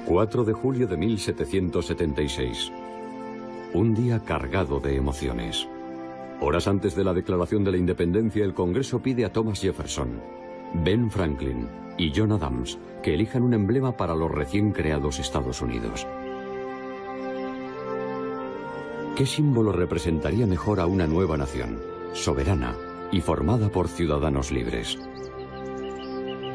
4 de julio de 1776. Un día cargado de emociones. Horas antes de la declaración de la independencia, el Congreso pide a Thomas Jefferson, Ben Franklin y John Adams que elijan un emblema para los recién creados Estados Unidos. ¿Qué símbolo representaría mejor a una nueva nación, soberana y formada por ciudadanos libres?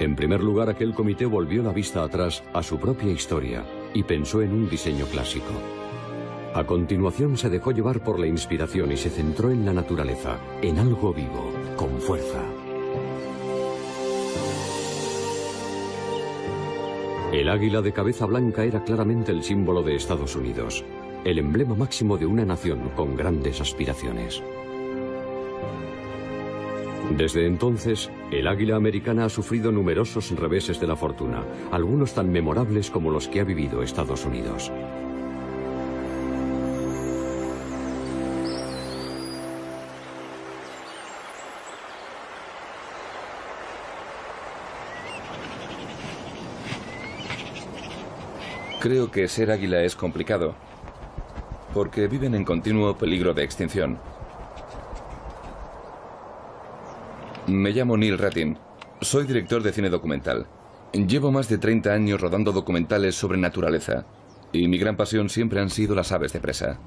En primer lugar, aquel comité volvió la vista atrás a su propia historia y pensó en un diseño clásico. A continuación se dejó llevar por la inspiración y se centró en la naturaleza, en algo vivo, con fuerza. El águila de cabeza blanca era claramente el símbolo de Estados Unidos, el emblema máximo de una nación con grandes aspiraciones. Desde entonces, el águila americana ha sufrido numerosos reveses de la fortuna, algunos tan memorables como los que ha vivido Estados Unidos. Creo que ser águila es complicado, porque viven en continuo peligro de extinción. Me llamo Neil Rattin. Soy director de cine documental. Llevo más de 30 años rodando documentales sobre naturaleza, y mi gran pasión siempre han sido las aves de presa.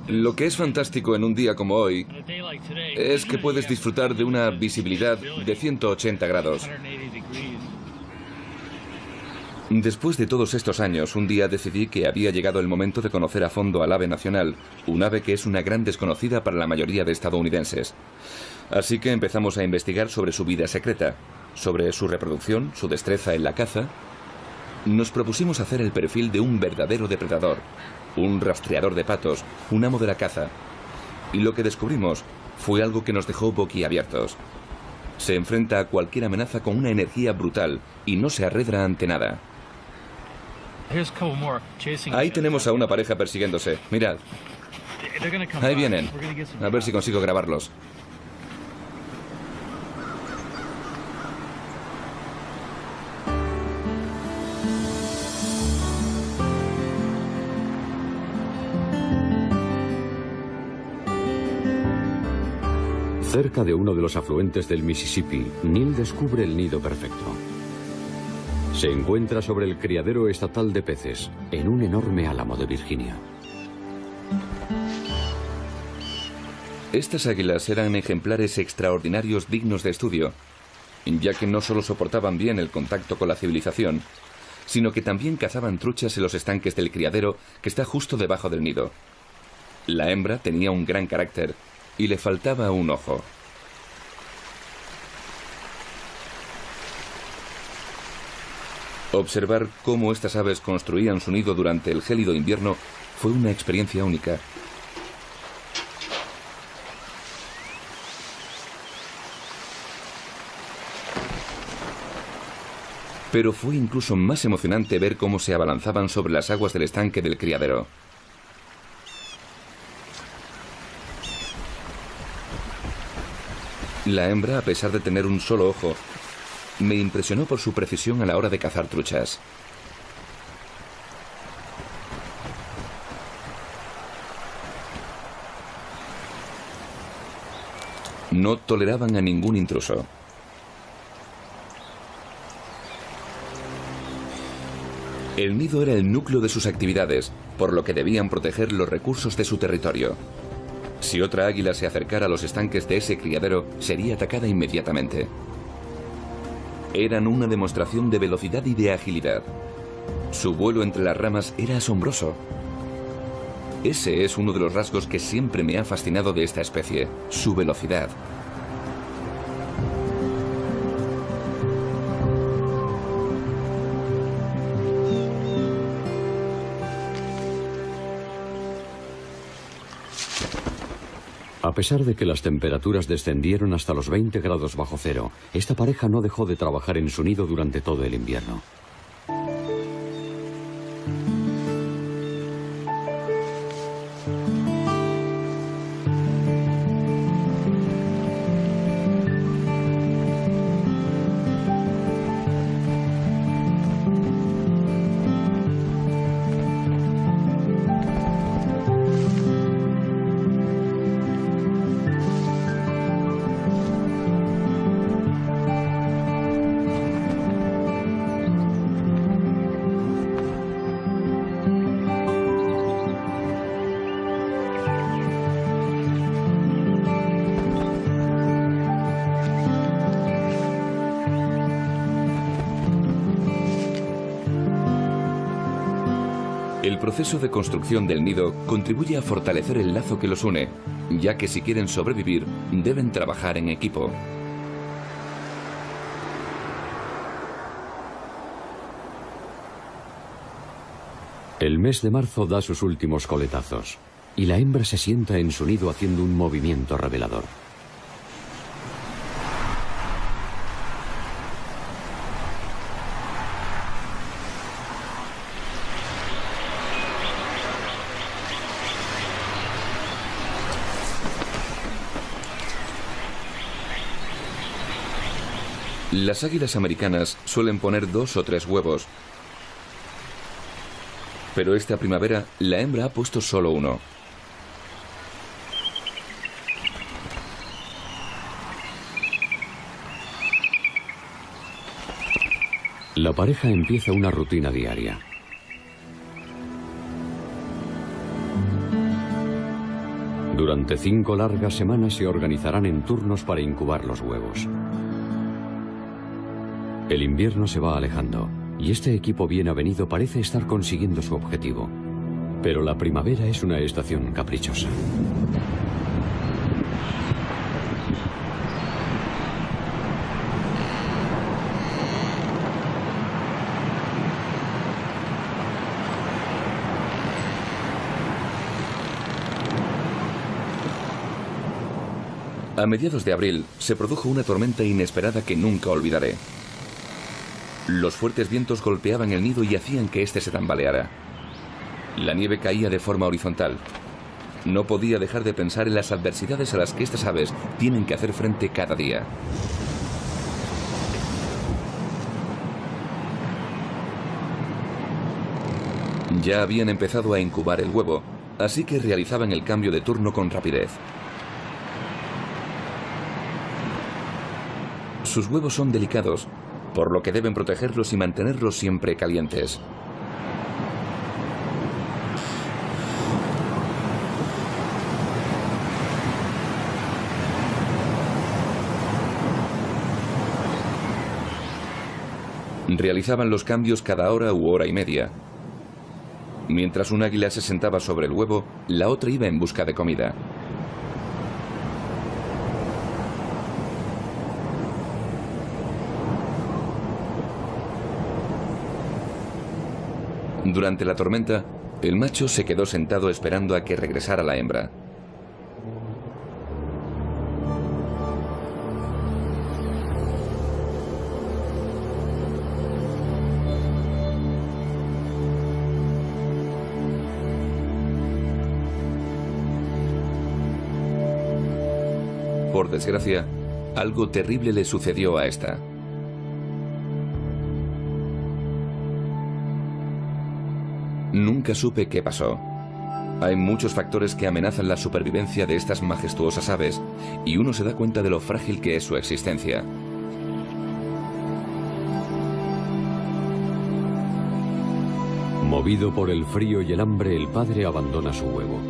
Lo que es fantástico en un día como hoy es que puedes disfrutar de una visibilidad de 180 grados. Después de todos estos años, un día decidí que había llegado el momento de conocer a fondo al ave nacional, un ave que es una gran desconocida para la mayoría de estadounidenses. Así que empezamos a investigar sobre su vida secreta, sobre su reproducción, su destreza en la caza. Nos propusimos hacer el perfil de un verdadero depredador, un rastreador de patos, un amo de la caza. Y lo que descubrimos fue algo que nos dejó boquiabiertos. Se enfrenta a cualquier amenaza con una energía brutal y no se arredra ante nada. Ahí tenemos a una pareja persiguiéndose. Mirad. Ahí vienen. A ver si consigo grabarlos. Cerca de uno de los afluentes del Mississippi, Neil descubre el nido perfecto. Se encuentra sobre el criadero estatal de peces, en un enorme álamo de Virginia. Estas águilas eran ejemplares extraordinarios dignos de estudio, ya que no solo soportaban bien el contacto con la civilización, sino que también cazaban truchas en los estanques del criadero que está justo debajo del nido. La hembra tenía un gran carácter y le faltaba un ojo. Observar cómo estas aves construían su nido durante el gélido invierno fue una experiencia única. Pero fue incluso más emocionante ver cómo se abalanzaban sobre las aguas del estanque del criadero. La hembra, a pesar de tener un solo ojo, me impresionó por su precisión a la hora de cazar truchas. No toleraban a ningún intruso. El nido era el núcleo de sus actividades, por lo que debían proteger los recursos de su territorio. Si otra águila se acercara a los estanques de ese criadero, sería atacada inmediatamente. Eran una demostración de velocidad y de agilidad. Su vuelo entre las ramas era asombroso. Ese es uno de los rasgos que siempre me ha fascinado de esta especie, su velocidad. A pesar de que las temperaturas descendieron hasta los 20 grados bajo cero, esta pareja no dejó de trabajar en su nido durante todo el invierno. proceso de construcción del nido contribuye a fortalecer el lazo que los une, ya que si quieren sobrevivir, deben trabajar en equipo. El mes de marzo da sus últimos coletazos, y la hembra se sienta en su nido haciendo un movimiento revelador. Las águilas americanas suelen poner 2 o 3 huevos, pero esta primavera la hembra ha puesto solo 1. La pareja empieza una rutina diaria. Durante 5 largas semanas se organizarán en turnos para incubar los huevos. El invierno se va alejando y este equipo bien avenido parece estar consiguiendo su objetivo. Pero la primavera es una estación caprichosa. A mediados de abril se produjo una tormenta inesperada que nunca olvidaré. Los fuertes vientos golpeaban el nido y hacían que éste se tambaleara. La nieve caía de forma horizontal. No podía dejar de pensar en las adversidades a las que estas aves tienen que hacer frente cada día. Ya habían empezado a incubar el huevo, así que realizaban el cambio de turno con rapidez. Sus huevos son delicados, por lo que deben protegerlos y mantenerlos siempre calientes. Realizaban los cambios cada hora u hora y media. Mientras un águila se sentaba sobre el huevo, la otra iba en busca de comida. Durante la tormenta, el macho se quedó sentado esperando a que regresara la hembra. Por desgracia, algo terrible le sucedió a esta. Nunca supe qué pasó. Hay muchos factores que amenazan la supervivencia de estas majestuosas aves, y uno se da cuenta de lo frágil que es su existencia. Movido por el frío y el hambre, el padre abandona su huevo.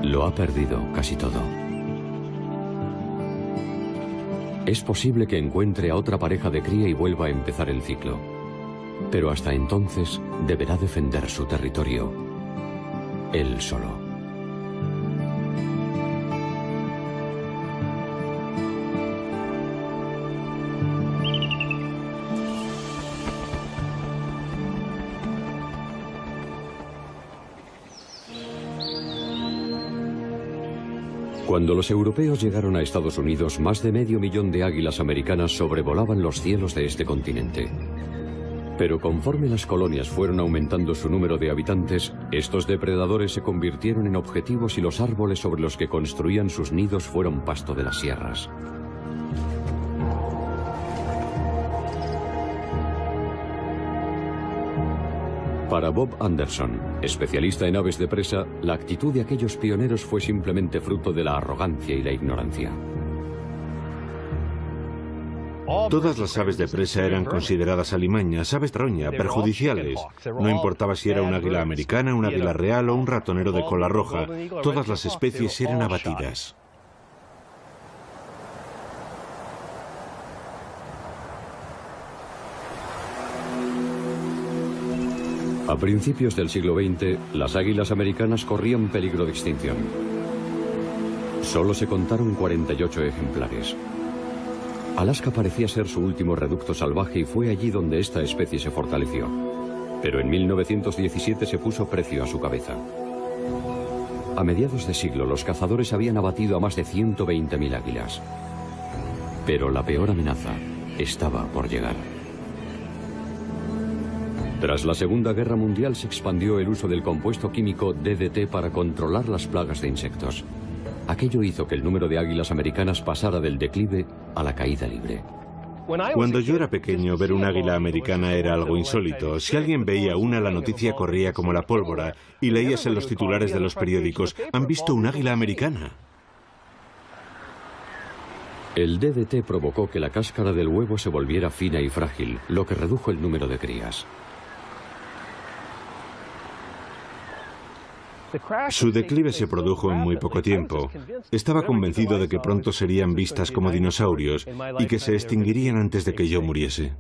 Lo ha perdido casi todo. Es posible que encuentre a otra pareja de cría y vuelva a empezar el ciclo. Pero hasta entonces deberá defender su territorio, él solo. Cuando los europeos llegaron a Estados Unidos, más de 500.000 de águilas americanas sobrevolaban los cielos de este continente. Pero conforme las colonias fueron aumentando su número de habitantes, estos depredadores se convirtieron en objetivos y los árboles sobre los que construían sus nidos fueron pasto de las sierras. Para Bob Anderson, especialista en aves de presa, la actitud de aquellos pioneros fue simplemente fruto de la arrogancia y la ignorancia. Todas las aves de presa eran consideradas alimañas, aves roña, perjudiciales. No importaba si era un águila americana, un águila real o un ratonero de cola roja, todas las especies eran abatidas. A principios del siglo XX, las águilas americanas corrían peligro de extinción. Solo se contaron 48 ejemplares. Alaska parecía ser su último reducto salvaje y fue allí donde esta especie se fortaleció. Pero en 1917 se puso precio a su cabeza. A mediados de siglo, los cazadores habían abatido a más de 120.000 águilas. Pero la peor amenaza estaba por llegar. Tras la Segunda Guerra Mundial se expandió el uso del compuesto químico DDT para controlar las plagas de insectos. Aquello hizo que el número de águilas americanas pasara del declive a la caída libre. Cuando yo era pequeño, ver un águila americana era algo insólito. Si alguien veía una, la noticia corría como la pólvora y leías en los titulares de los periódicos: ¿han visto un águila americana? El DDT provocó que la cáscara del huevo se volviera fina y frágil, lo que redujo el número de crías. Su declive se produjo en muy poco tiempo. Estaba convencido de que pronto serían vistas como dinosaurios y que se extinguirían antes de que yo muriese.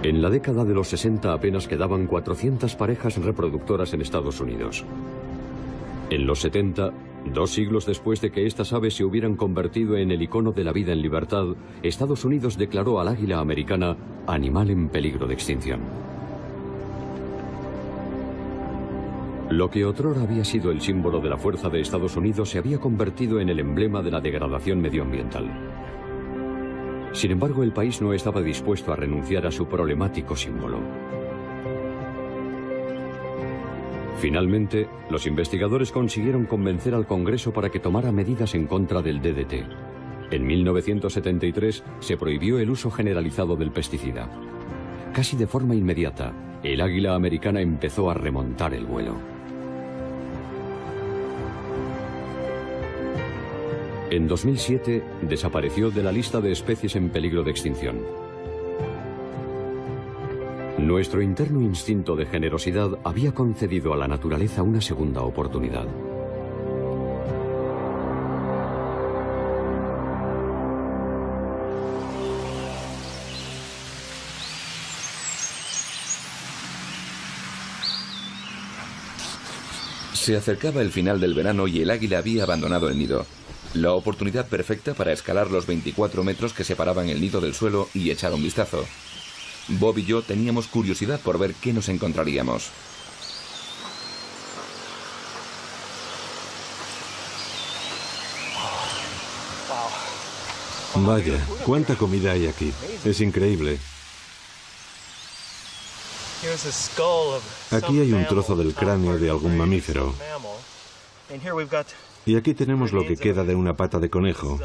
En la década de los 60 apenas quedaban 400 parejas reproductoras en Estados Unidos. En los 70, 2 siglos después de que estas aves se hubieran convertido en el icono de la vida en libertad, Estados Unidos declaró al águila americana animal en peligro de extinción. Lo que otrora había sido el símbolo de la fuerza de Estados Unidos se había convertido en el emblema de la degradación medioambiental. Sin embargo, el país no estaba dispuesto a renunciar a su problemático símbolo. Finalmente, los investigadores consiguieron convencer al Congreso para que tomara medidas en contra del DDT. En 1973 se prohibió el uso generalizado del pesticida. Casi de forma inmediata, el águila americana empezó a remontar el vuelo. En 2007 desapareció de la lista de especies en peligro de extinción. Nuestro interno instinto de generosidad había concedido a la naturaleza una segunda oportunidad. Se acercaba el final del verano y el águila había abandonado el nido. La oportunidad perfecta para escalar los 24 metros que separaban el nido del suelo y echar un vistazo. Bob y yo teníamos curiosidad por ver qué nos encontraríamos. Vaya, cuánta comida hay aquí. Es increíble. Aquí hay un trozo del cráneo de algún mamífero. Y aquí tenemos lo que queda de una pata de conejo.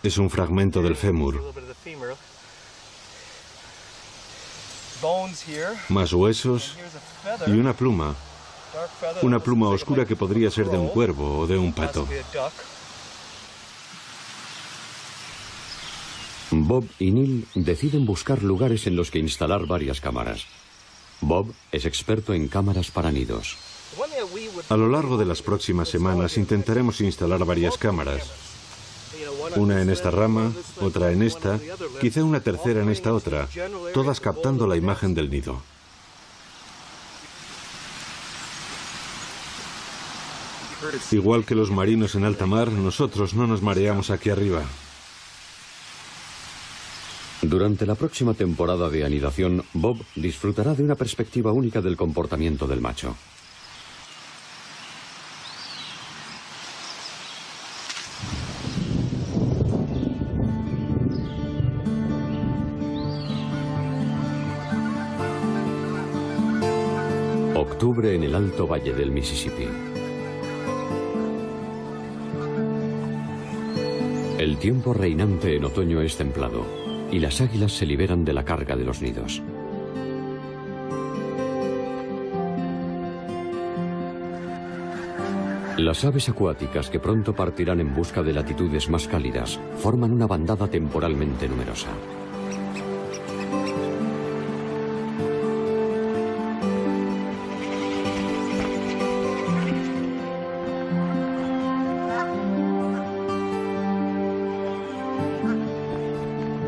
Es un fragmento del fémur. Más huesos y una pluma. Una pluma oscura que podría ser de un cuervo o de un pato. Bob y Neil deciden buscar lugares en los que instalar varias cámaras. Bob es experto en cámaras para nidos. A lo largo de las próximas semanas intentaremos instalar varias cámaras. Una en esta rama, otra en esta, quizá una tercera en esta otra, todas captando la imagen del nido. Igual que los marinos en alta mar, nosotros no nos mareamos aquí arriba. Durante la próxima temporada de anidación, Bob disfrutará de una perspectiva única del comportamiento del macho. Octubre en el Alto Valle del Mississippi. El tiempo reinante en otoño es templado y las águilas se liberan de la carga de los nidos. Las aves acuáticas que pronto partirán en busca de latitudes más cálidas forman una bandada temporalmente numerosa.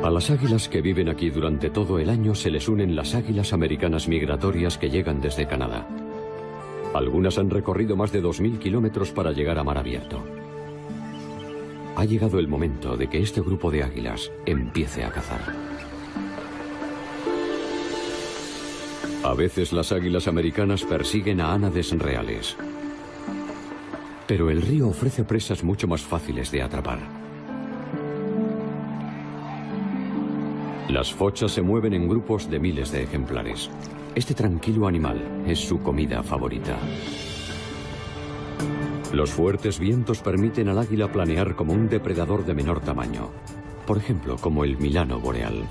A las águilas que viven aquí durante todo el año se les unen las águilas americanas migratorias que llegan desde Canadá. Algunas han recorrido más de 2000 kilómetros para llegar a mar abierto. Ha llegado el momento de que este grupo de águilas empiece a cazar. A veces las águilas americanas persiguen a ánades reales. Pero el río ofrece presas mucho más fáciles de atrapar. Las fochas se mueven en grupos de miles de ejemplares. Este tranquilo animal es su comida favorita. Los fuertes vientos permiten al águila planear como un depredador de menor tamaño. Por ejemplo, como el milano boreal.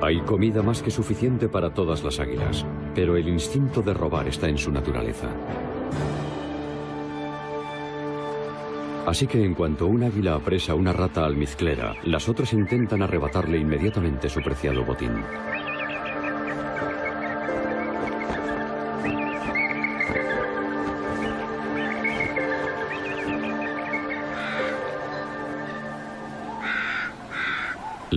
Hay comida más que suficiente para todas las águilas, pero el instinto de robar está en su naturaleza. Así que en cuanto un águila apresa una rata almizclera, las otras intentan arrebatarle inmediatamente su preciado botín.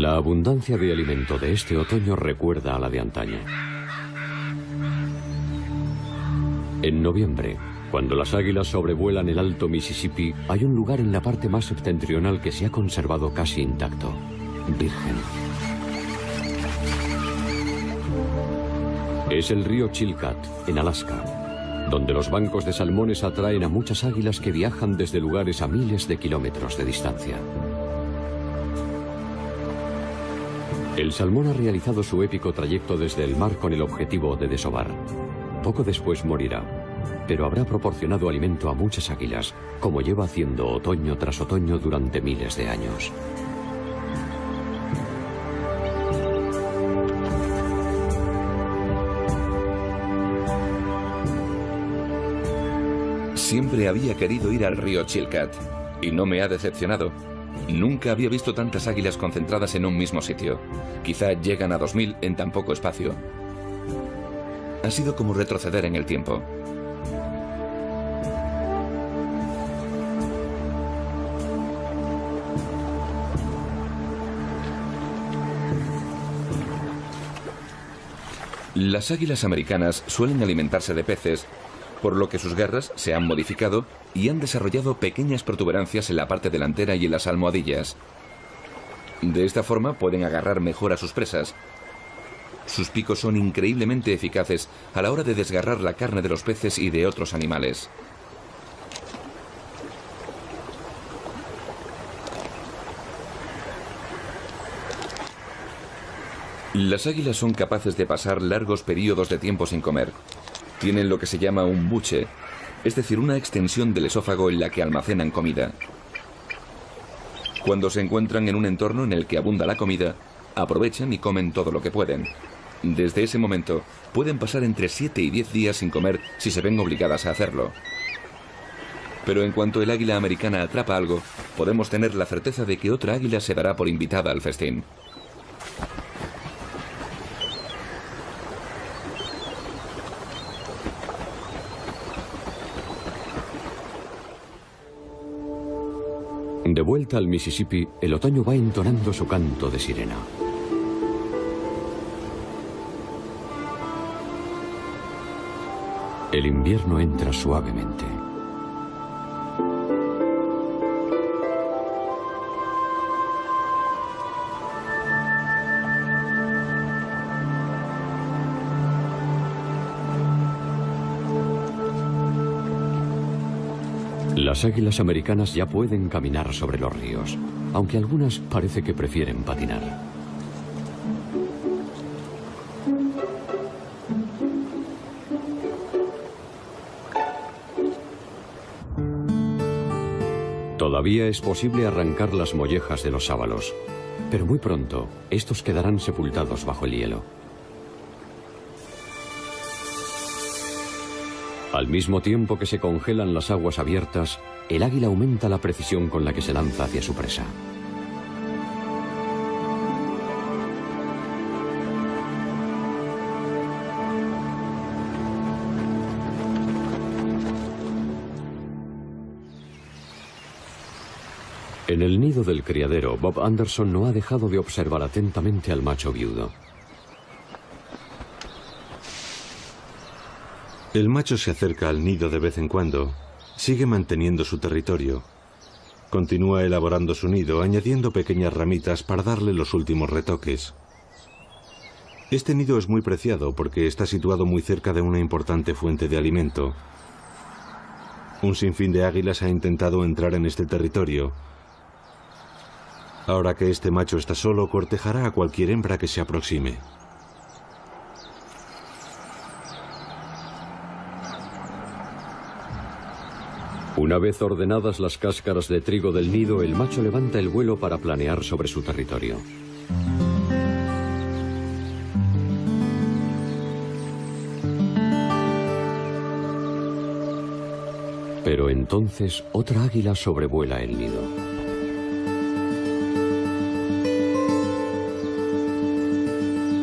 La abundancia de alimento de este otoño recuerda a la de antaño. En noviembre, cuando las águilas sobrevuelan el alto Mississippi, hay un lugar en la parte más septentrional que se ha conservado casi intacto, virgen. Es el río Chilkat, en Alaska, donde los bancos de salmones atraen a muchas águilas que viajan desde lugares a miles de kilómetros de distancia. El salmón ha realizado su épico trayecto desde el mar con el objetivo de desovar. Poco después morirá, pero habrá proporcionado alimento a muchas águilas, como lleva haciendo otoño tras otoño durante miles de años. Siempre había querido ir al río Chilkat, y no me ha decepcionado. Nunca había visto tantas águilas concentradas en un mismo sitio. Quizá llegan a 2000 en tan poco espacio. Ha sido como retroceder en el tiempo. Las águilas americanas suelen alimentarse de peces, por lo que sus garras se han modificado y han desarrollado pequeñas protuberancias en la parte delantera y en las almohadillas. De esta forma pueden agarrar mejor a sus presas. Sus picos son increíblemente eficaces a la hora de desgarrar la carne de los peces y de otros animales. Las águilas son capaces de pasar largos periodos de tiempo sin comer. Tienen lo que se llama un buche, es decir, una extensión del esófago en la que almacenan comida. Cuando se encuentran en un entorno en el que abunda la comida, aprovechan y comen todo lo que pueden. Desde ese momento, pueden pasar entre 7 y 10 días sin comer si se ven obligadas a hacerlo. Pero en cuanto el águila americana atrapa algo, podemos tener la certeza de que otra águila se dará por invitada al festín. De vuelta al Mississippi, el otoño va entonando su canto de sirena. El invierno entra suavemente. Las águilas americanas ya pueden caminar sobre los ríos, aunque algunas parece que prefieren patinar. Todavía es posible arrancar las mollejas de los sábalos, pero muy pronto estos quedarán sepultados bajo el hielo. Al mismo tiempo que se congelan las aguas abiertas, el águila aumenta la precisión con la que se lanza hacia su presa. En el nido del criadero, Bob Anderson no ha dejado de observar atentamente al macho viudo. El macho se acerca al nido de vez en cuando. Sigue manteniendo su territorio. Continúa elaborando su nido, añadiendo pequeñas ramitas para darle los últimos retoques. Este nido es muy preciado porque está situado muy cerca de una importante fuente de alimento. Un sinfín de águilas ha intentado entrar en este territorio. Ahora que este macho está solo, cortejará a cualquier hembra que se aproxime. Una vez ordenadas las cáscaras de trigo del nido, el macho levanta el vuelo para planear sobre su territorio. Pero entonces otra águila sobrevuela el nido.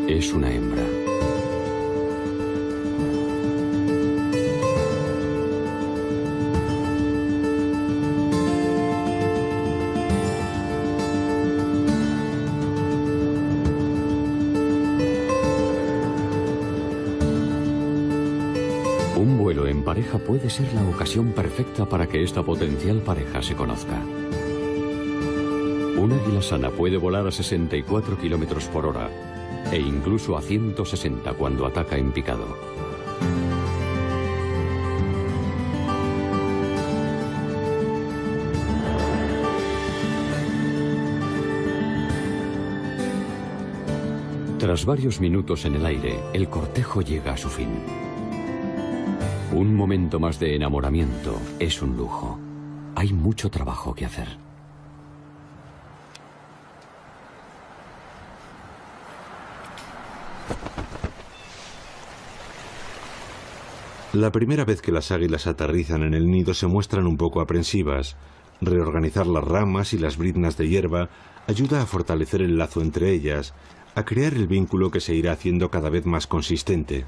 Es una hembra. Un vuelo en pareja puede ser la ocasión perfecta para que esta potencial pareja se conozca. Un águila sana puede volar a 64 kilómetros por hora e incluso a 160 cuando ataca en picado. Tras varios minutos en el aire, el cortejo llega a su fin. Un momento más de enamoramiento es un lujo. Hay mucho trabajo que hacer. La primera vez que las águilas aterrizan en el nido se muestran un poco aprensivas. Reorganizar las ramas y las briznas de hierba ayuda a fortalecer el lazo entre ellas, a crear el vínculo que se irá haciendo cada vez más consistente.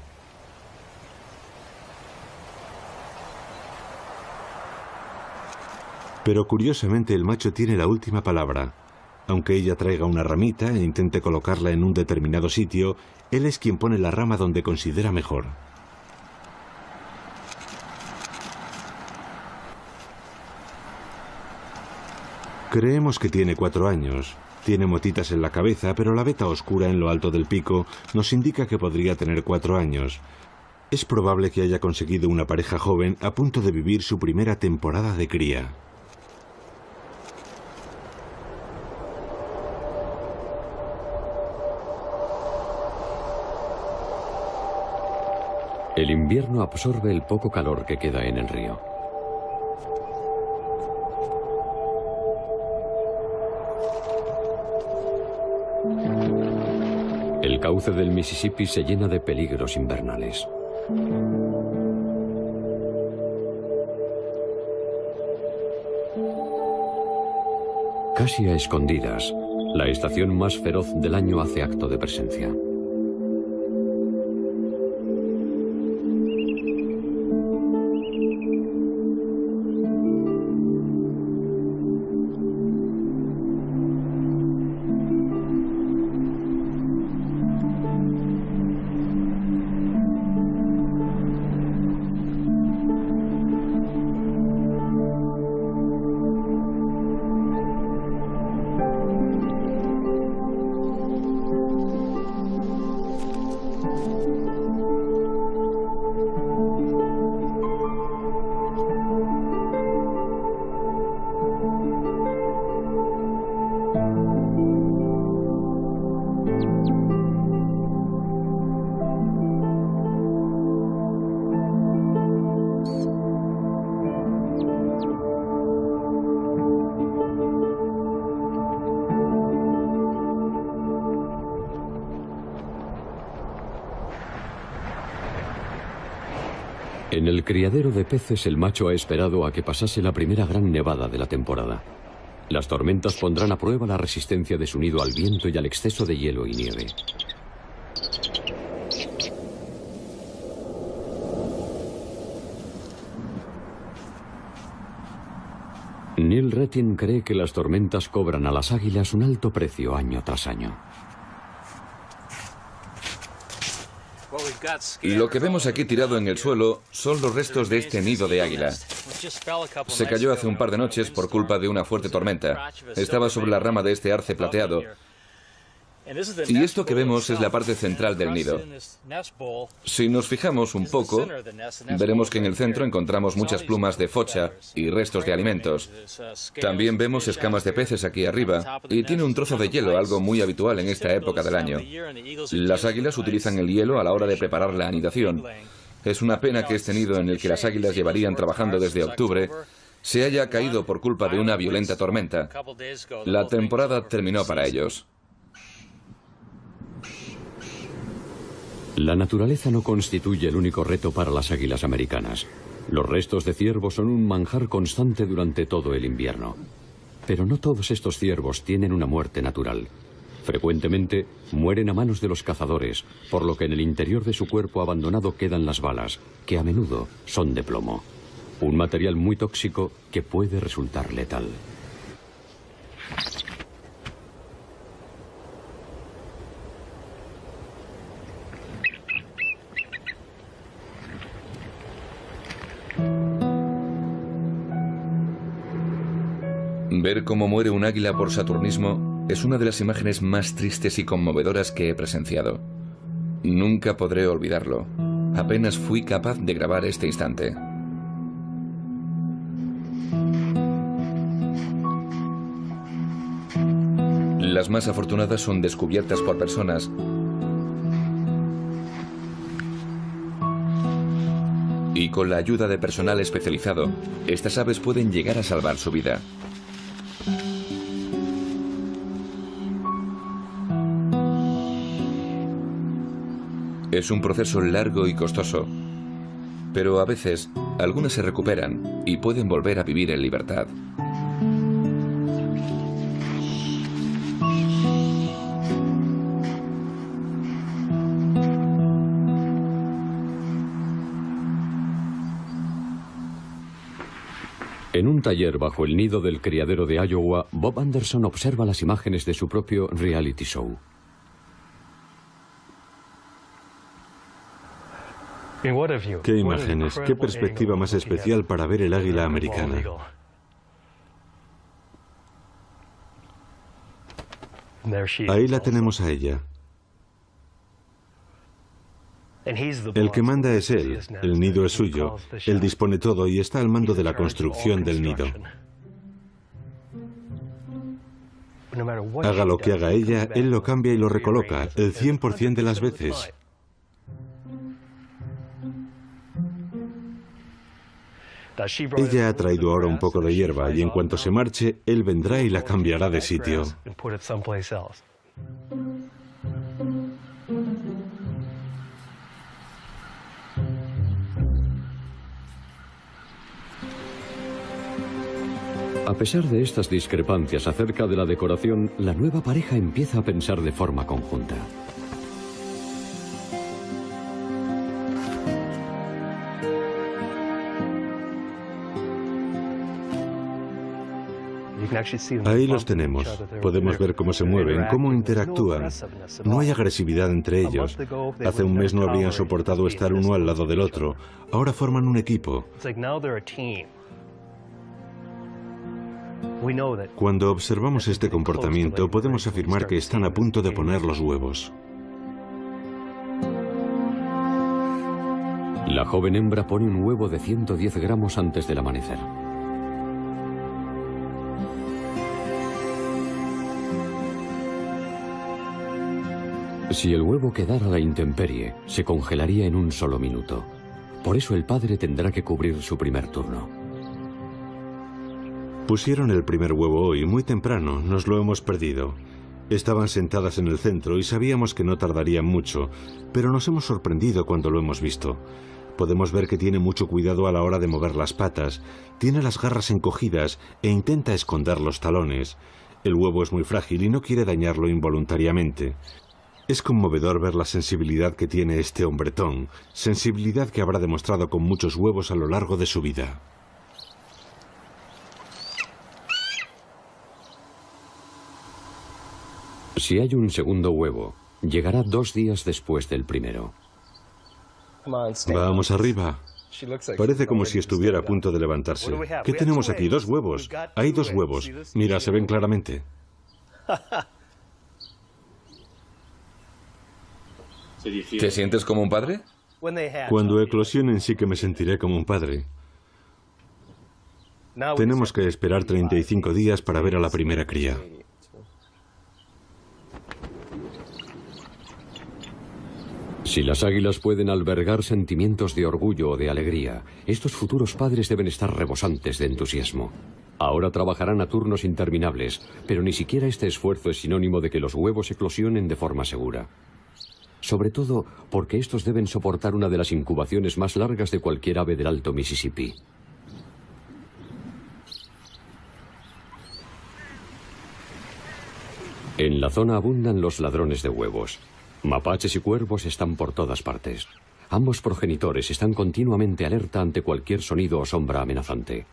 Pero curiosamente el macho tiene la última palabra. Aunque ella traiga una ramita e intente colocarla en un determinado sitio, él es quien pone la rama donde considera mejor. Creemos que tiene 4 años. Tiene motitas en la cabeza, pero la veta oscura en lo alto del pico nos indica que podría tener 4 años. Es probable que haya conseguido una pareja joven a punto de vivir su primera temporada de cría. El invierno absorbe el poco calor que queda en el río. El cauce del Mississippi se llena de peligros invernales. Casi a escondidas, la estación más feroz del año hace acto de presencia. En el criadero de peces, el macho ha esperado a que pasase la primera gran nevada de la temporada. Las tormentas pondrán a prueba la resistencia de su nido al viento y al exceso de hielo y nieve. Neil Rettin cree que las tormentas cobran a las águilas un alto precio año tras año. Lo que vemos aquí tirado en el suelo son los restos de este nido de águila. Se cayó hace un par de noches por culpa de una fuerte tormenta. Estaba sobre la rama de este arce plateado. Y esto que vemos es la parte central del nido. Si nos fijamos un poco, veremos que en el centro encontramos muchas plumas de focha y restos de alimentos. También vemos escamas de peces aquí arriba y tiene un trozo de hielo, algo muy habitual en esta época del año. Las águilas utilizan el hielo a la hora de preparar la anidación. Es una pena que este nido en el que las águilas llevarían trabajando desde octubre se haya caído por culpa de una violenta tormenta. La temporada terminó para ellos. La naturaleza no constituye el único reto para las águilas americanas. Los restos de ciervos son un manjar constante durante todo el invierno. Pero no todos estos ciervos tienen una muerte natural. Frecuentemente mueren a manos de los cazadores, por lo que en el interior de su cuerpo abandonado quedan las balas, que a menudo son de plomo. Un material muy tóxico que puede resultar letal. Ver cómo muere un águila por saturnismo es una de las imágenes más tristes y conmovedoras que he presenciado. Nunca podré olvidarlo. Apenas fui capaz de grabar este instante. Las más afortunadas son descubiertas por personas y con la ayuda de personal especializado, estas aves pueden llegar a salvar su vida. Es un proceso largo y costoso, pero a veces algunas se recuperan y pueden volver a vivir en libertad. En un taller bajo el nido del criadero de Iowa, Bob Anderson observa las imágenes de su propio reality show. ¿Qué imágenes? ¿Qué perspectiva más especial para ver el águila americana? Ahí la tenemos a ella. El que manda es él, el nido es suyo, él dispone todo y está al mando de la construcción del nido. Haga lo que haga ella, él lo cambia y lo recoloca, el 100% de las veces. Ella ha traído ahora un poco de hierba y en cuanto se marche, él vendrá y la cambiará de sitio. A pesar de estas discrepancias acerca de la decoración, la nueva pareja empieza a pensar de forma conjunta. Ahí los tenemos. Podemos ver cómo se mueven, cómo interactúan. No hay agresividad entre ellos. Hace un mes no habrían soportado estar uno al lado del otro. Ahora forman un equipo. Cuando observamos este comportamiento, podemos afirmar que están a punto de poner los huevos. La joven hembra pone un huevo de 110 gramos antes del amanecer. Si el huevo quedara a la intemperie, se congelaría en un solo minuto. Por eso el padre tendrá que cubrir su primer turno. Pusieron el primer huevo hoy, muy temprano, nos lo hemos perdido. Estaban sentadas en el centro y sabíamos que no tardarían mucho, pero nos hemos sorprendido cuando lo hemos visto. podemos ver que tiene mucho cuidado a la hora de mover las patas, tiene las garras encogidas e intenta esconder los talones. El huevo es muy frágil y no quiere dañarlo involuntariamente. Es conmovedor ver la sensibilidad que tiene este hombretón, sensibilidad que habrá demostrado con muchos huevos a lo largo de su vida. Si hay un segundo huevo, llegará 2 días después del primero. Vamos arriba. Parece como si estuviera a punto de levantarse. ¿Qué tenemos aquí? 2 huevos. Hay 2 huevos. Mira, se ven claramente. ¿Te sientes como un padre? Cuando eclosionen sí que me sentiré como un padre. Tenemos que esperar 35 días para ver a la primera cría. Si las águilas pueden albergar sentimientos de orgullo o de alegría, estos futuros padres deben estar rebosantes de entusiasmo. Ahora trabajarán a turnos interminables, pero ni siquiera este esfuerzo es sinónimo de que los huevos eclosionen de forma segura. Sobre todo porque estos deben soportar una de las incubaciones más largas de cualquier ave del Alto Mississippi. En la zona abundan los ladrones de huevos. Mapaches y cuervos están por todas partes. Ambos progenitores están continuamente alerta ante cualquier sonido o sombra amenazante.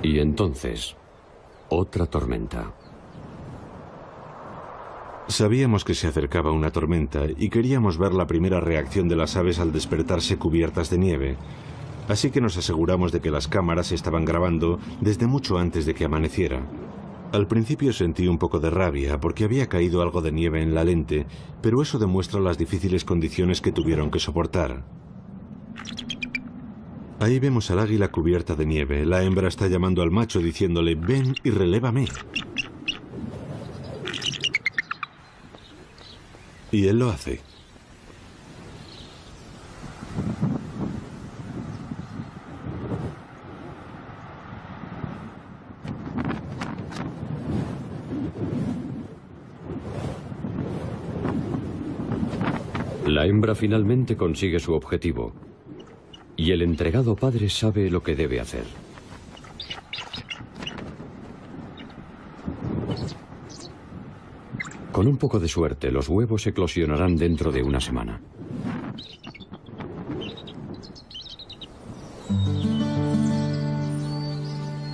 Y entonces, otra tormenta. Sabíamos que se acercaba una tormenta y queríamos ver la primera reacción de las aves al despertarse cubiertas de nieve. Así que nos aseguramos de que las cámaras estaban grabando desde mucho antes de que amaneciera. Al principio sentí un poco de rabia porque había caído algo de nieve en la lente, pero eso demuestra las difíciles condiciones que tuvieron que soportar. Ahí vemos al águila cubierta de nieve. La hembra está llamando al macho diciéndole: ven y relévame. Y él lo hace. La hembra finalmente consigue su objetivo, y el entregado padre sabe lo que debe hacer. Con un poco de suerte, los huevos eclosionarán dentro de una semana.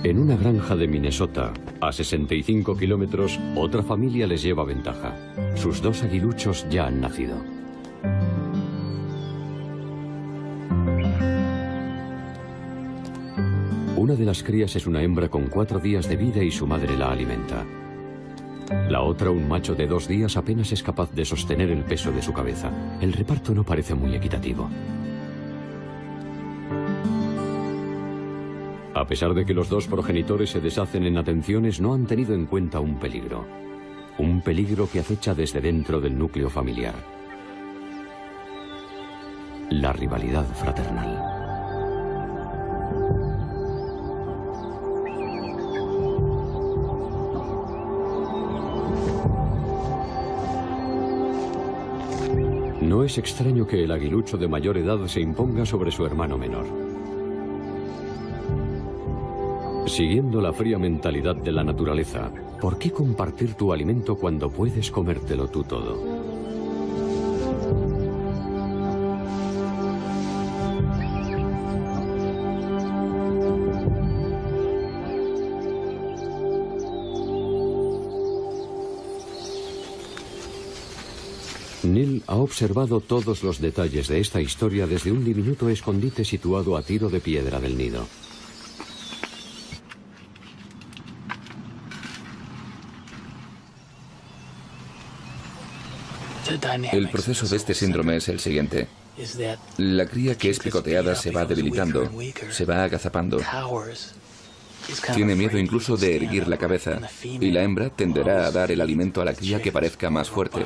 En una granja de Minnesota, a 65 kilómetros, otra familia les lleva ventaja. Sus 2 aguiluchos ya han nacido. Una de las crías es una hembra con 4 días de vida y su madre la alimenta. La otra, un macho de 2 días, apenas es capaz de sostener el peso de su cabeza. El reparto no parece muy equitativo. A pesar de que los 2 progenitores se deshacen en atenciones, no han tenido en cuenta un peligro. Un peligro que acecha desde dentro del núcleo familiar. La rivalidad fraternal. No es extraño que el aguilucho de mayor edad se imponga sobre su hermano menor. Siguiendo la fría mentalidad de la naturaleza, ¿por qué compartir tu alimento cuando puedes comértelo tú todo? Neil ha observado todos los detalles de esta historia desde un diminuto escondite situado a tiro de piedra del nido. El proceso de este síndrome es el siguiente. La cría que es picoteada se va debilitando, se va agazapando. Tiene miedo incluso de erguir la cabeza, y la hembra tenderá a dar el alimento a la cría que parezca más fuerte.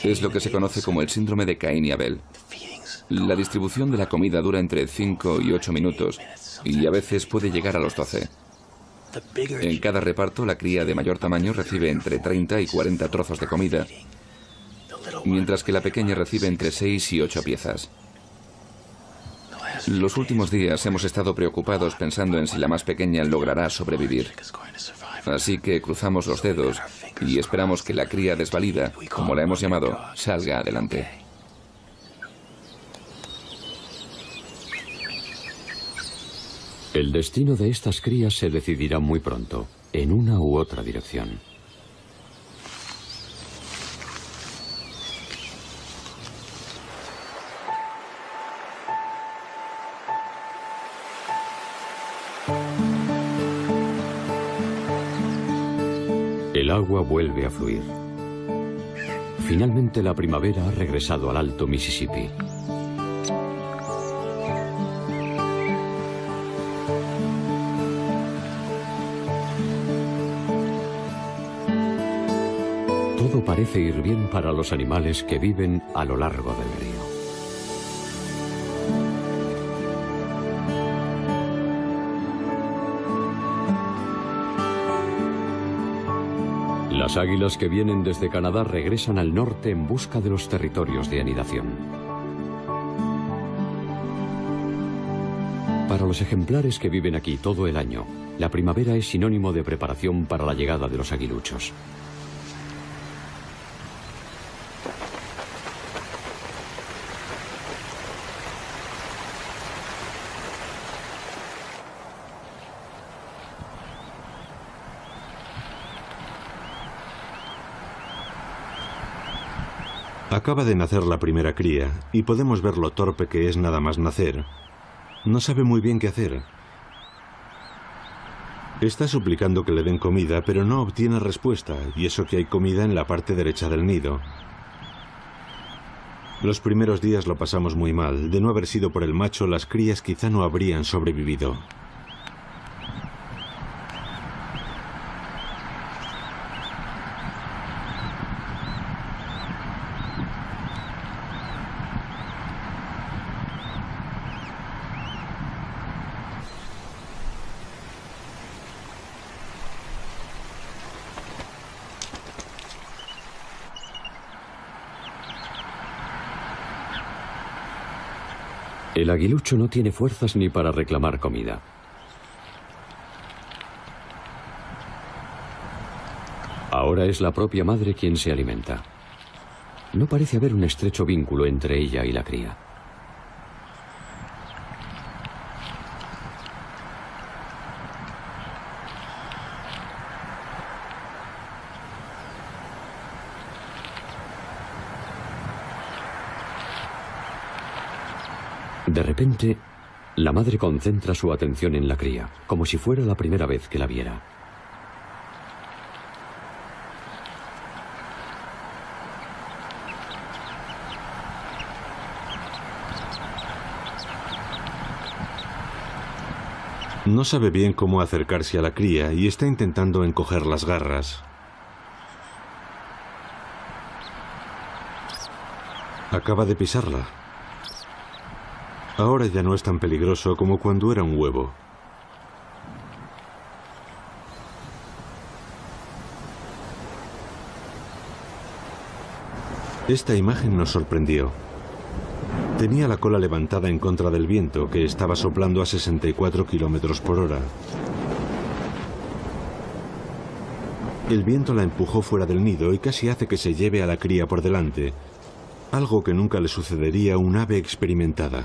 Es lo que se conoce como el síndrome de Caín y Abel. La distribución de la comida dura entre 5 y 8 minutos, y a veces puede llegar a los 12. En cada reparto, la cría de mayor tamaño recibe entre 30 y 40 trozos de comida, mientras que la pequeña recibe entre 6 y 8 piezas. Los últimos días hemos estado preocupados pensando en si la más pequeña logrará sobrevivir. Así que cruzamos los dedos y esperamos que la cría desvalida, como la hemos llamado, salga adelante. El destino de estas crías se decidirá muy pronto, en una u otra dirección. El agua vuelve a fluir. Finalmente la primavera ha regresado al alto Mississippi. Todo parece ir bien para los animales que viven a lo largo del río. Las águilas que vienen desde Canadá regresan al norte en busca de los territorios de anidación. Para los ejemplares que viven aquí todo el año, la primavera es sinónimo de preparación para la llegada de los aguiluchos. Acaba de nacer la primera cría y podemos ver lo torpe que es nada más nacer. No sabe muy bien qué hacer. Está suplicando que le den comida, pero no obtiene respuesta, y eso que hay comida en la parte derecha del nido. Los primeros días lo pasamos muy mal. De no haber sido por el macho, las crías quizá no habrían sobrevivido. El aguilucho no tiene fuerzas ni para reclamar comida. Ahora es la propia madre quien se alimenta. No parece haber un estrecho vínculo entre ella y la cría. De repente, la madre concentra su atención en la cría, como si fuera la primera vez que la viera. No sabe bien cómo acercarse a la cría y está intentando encoger las garras. Acaba de pisarla. Ahora ya no es tan peligroso como cuando era un huevo. Esta imagen nos sorprendió. Tenía la cola levantada en contra del viento, que estaba soplando a 64 kilómetros por hora. El viento la empujó fuera del nido y casi hace que se lleve a la cría por delante, algo que nunca le sucedería a un ave experimentada.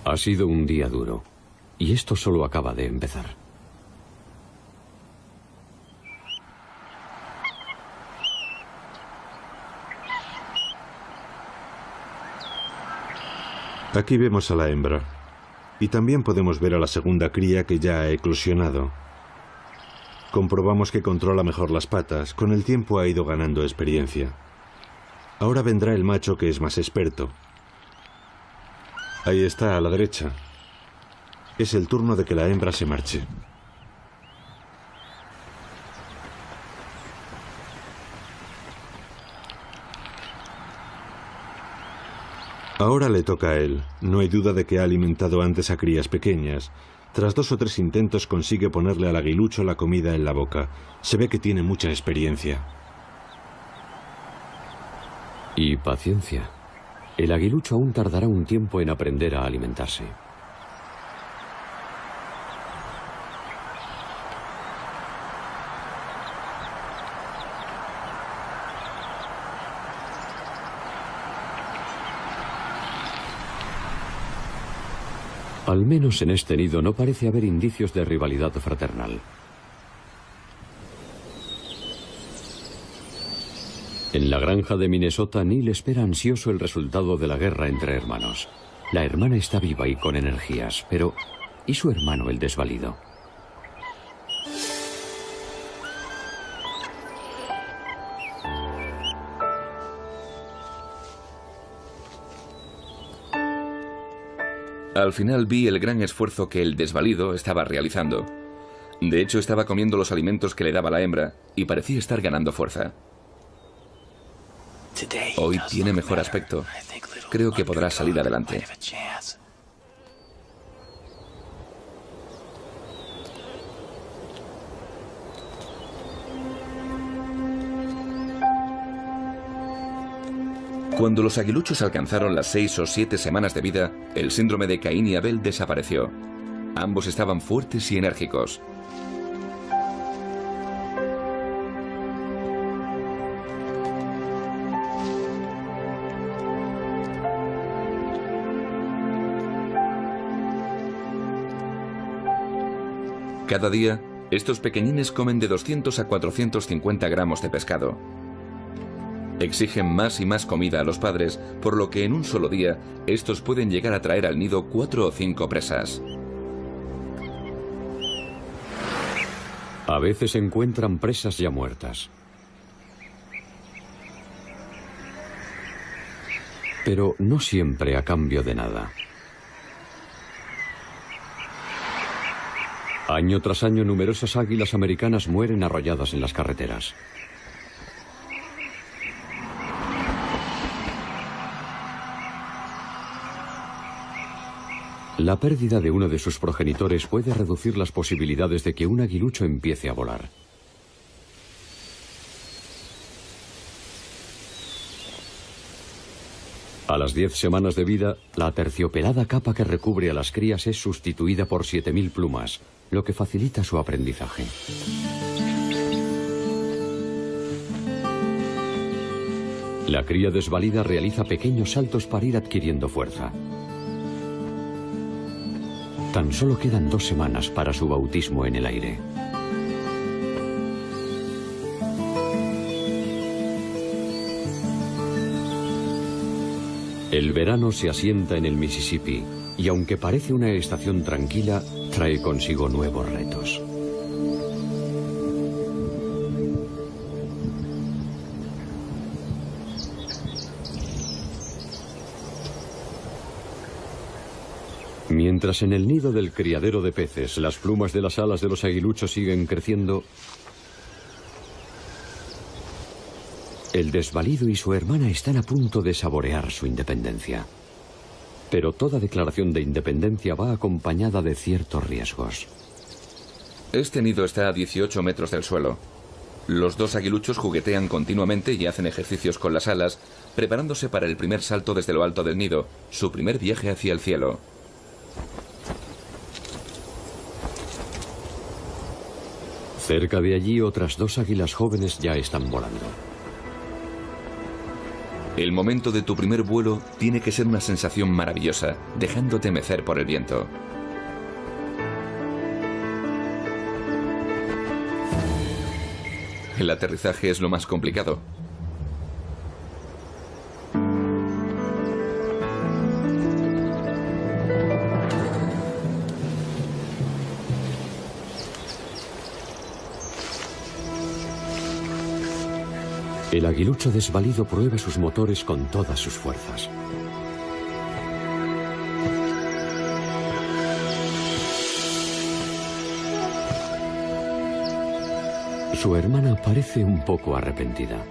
Ha sido un día duro, y esto solo acaba de empezar. Aquí vemos a la hembra, y también podemos ver a la segunda cría que ya ha eclosionado. Comprobamos que controla mejor las patas, con el tiempo ha ido ganando experiencia. Ahora vendrá el macho que es más experto. Ahí está, a la derecha. Es el turno de que la hembra se marche. Ahora le toca a él. No hay duda de que ha alimentado antes a crías pequeñas, Tras 2 o 3 intentos consigue ponerle al aguilucho la comida en la boca. Se ve que tiene mucha experiencia. Y paciencia. El aguilucho aún tardará un tiempo en aprender a alimentarse. Al menos en este nido no parece haber indicios de rivalidad fraternal. En la granja de Minnesota, Neil espera ansioso el resultado de la guerra entre hermanos. La hermana está viva y con energías, pero ¿y su hermano, el desvalido? Al final vi el gran esfuerzo que el desvalido estaba realizando. De hecho, estaba comiendo los alimentos que le daba la hembra y parecía estar ganando fuerza. Hoy tiene mejor aspecto. Creo que podrá salir adelante. Cuando los aguiluchos alcanzaron las 6 o 7 semanas de vida, el síndrome de Caín y Abel desapareció. Ambos estaban fuertes y enérgicos. Cada día, estos pequeñines comen de 200 a 450 gramos de pescado. Exigen más y más comida a los padres, por lo que en un solo día, estos pueden llegar a traer al nido 4 o 5 presas. A veces encuentran presas ya muertas. Pero no siempre a cambio de nada. Año tras año, numerosas águilas americanas mueren arrolladas en las carreteras. La pérdida de uno de sus progenitores puede reducir las posibilidades de que un aguilucho empiece a volar. A las 10 semanas de vida, la aterciopelada capa que recubre a las crías es sustituida por 7000 plumas, lo que facilita su aprendizaje. La cría desvalida realiza pequeños saltos para ir adquiriendo fuerza. Tan solo quedan 2 semanas para su bautismo en el aire. El verano se asienta en el Mississippi y aunque parece una estación tranquila, trae consigo nuevos retos. Mientras en el nido del criadero de peces las plumas de las alas de los aguiluchos siguen creciendo, el desvalido y su hermana están a punto de saborear su independencia. Pero toda declaración de independencia va acompañada de ciertos riesgos. Este nido está a 18 metros del suelo. Los 2 aguiluchos juguetean continuamente y hacen ejercicios con las alas, preparándose para el primer salto desde lo alto del nido, su primer viaje hacia el cielo. Cerca de allí, otras 2 águilas jóvenes ya están volando. El momento de tu primer vuelo tiene que ser una sensación maravillosa, dejándote mecer por el viento. El aterrizaje es lo más complicado. El aguilucho desvalido prueba sus motores con todas sus fuerzas. Su hermana parece un poco arrepentida.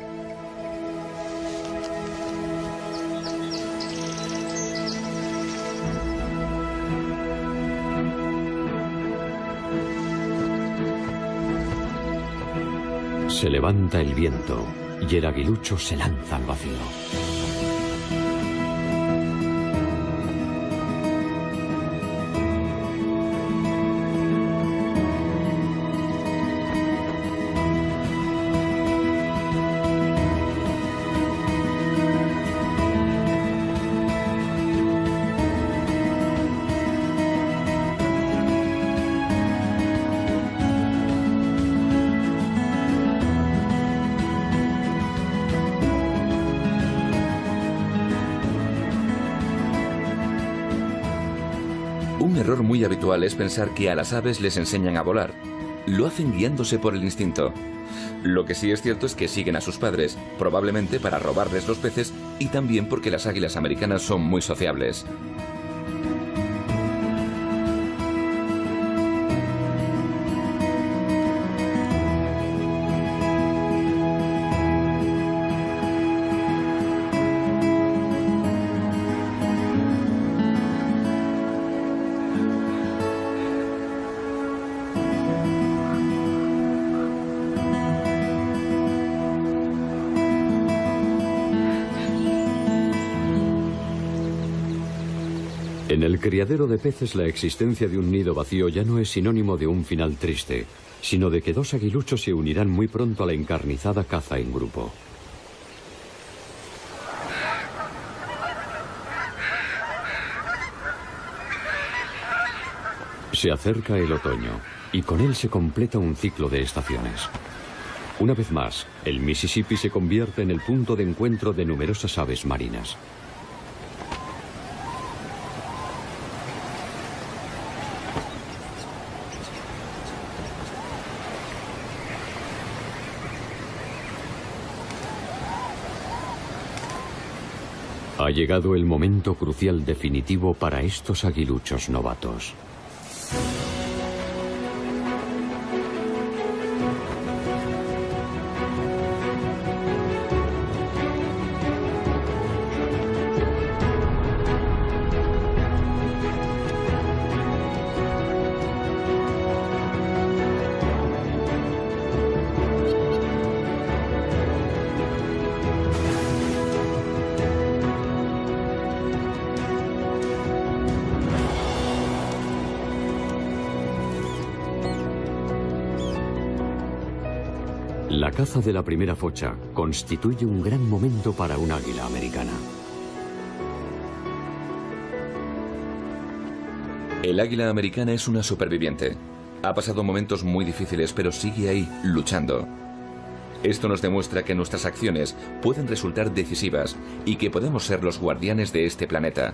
Se levanta el viento y el aguilucho se lanza al vacío. Un error muy habitual es pensar que a las aves les enseñan a volar. Lo hacen guiándose por el instinto. Lo que sí es cierto es que siguen a sus padres, probablemente para robarles los peces y también porque las águilas americanas son muy sociables. En el criadero de peces, la existencia de un nido vacío ya no es sinónimo de un final triste, sino de que dos aguiluchos se unirán muy pronto a la encarnizada caza en grupo. Se acerca el otoño, y con él se completa un ciclo de estaciones. Una vez más, el Mississippi se convierte en el punto de encuentro de numerosas aves marinas. Ha llegado el momento crucial definitivo para estos aguiluchos novatos. La caza de la primera focha constituye un gran momento para un águila americana. El águila americana es una superviviente. Ha pasado momentos muy difíciles, pero sigue ahí, luchando. Esto nos demuestra que nuestras acciones pueden resultar decisivas y que podemos ser los guardianes de este planeta.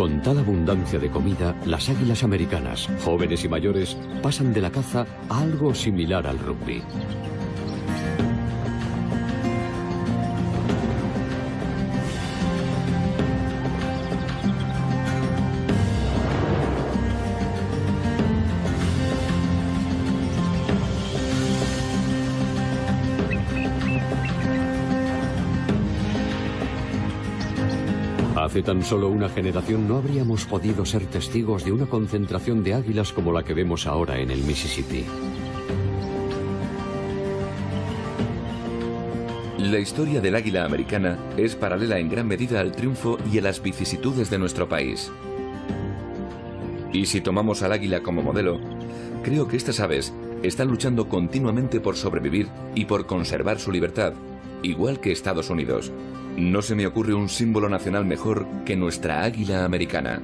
Con tal abundancia de comida, las águilas americanas, jóvenes y mayores, pasan de la caza a algo similar al rugby. Hace tan solo una generación no habríamos podido ser testigos de una concentración de águilas como la que vemos ahora en el Mississippi. La historia del águila americana es paralela en gran medida al triunfo y a las vicisitudes de nuestro país. Y si tomamos al águila como modelo, creo que estas aves están luchando continuamente por sobrevivir y por conservar su libertad, igual que Estados Unidos. No se me ocurre un símbolo nacional mejor que nuestra águila americana.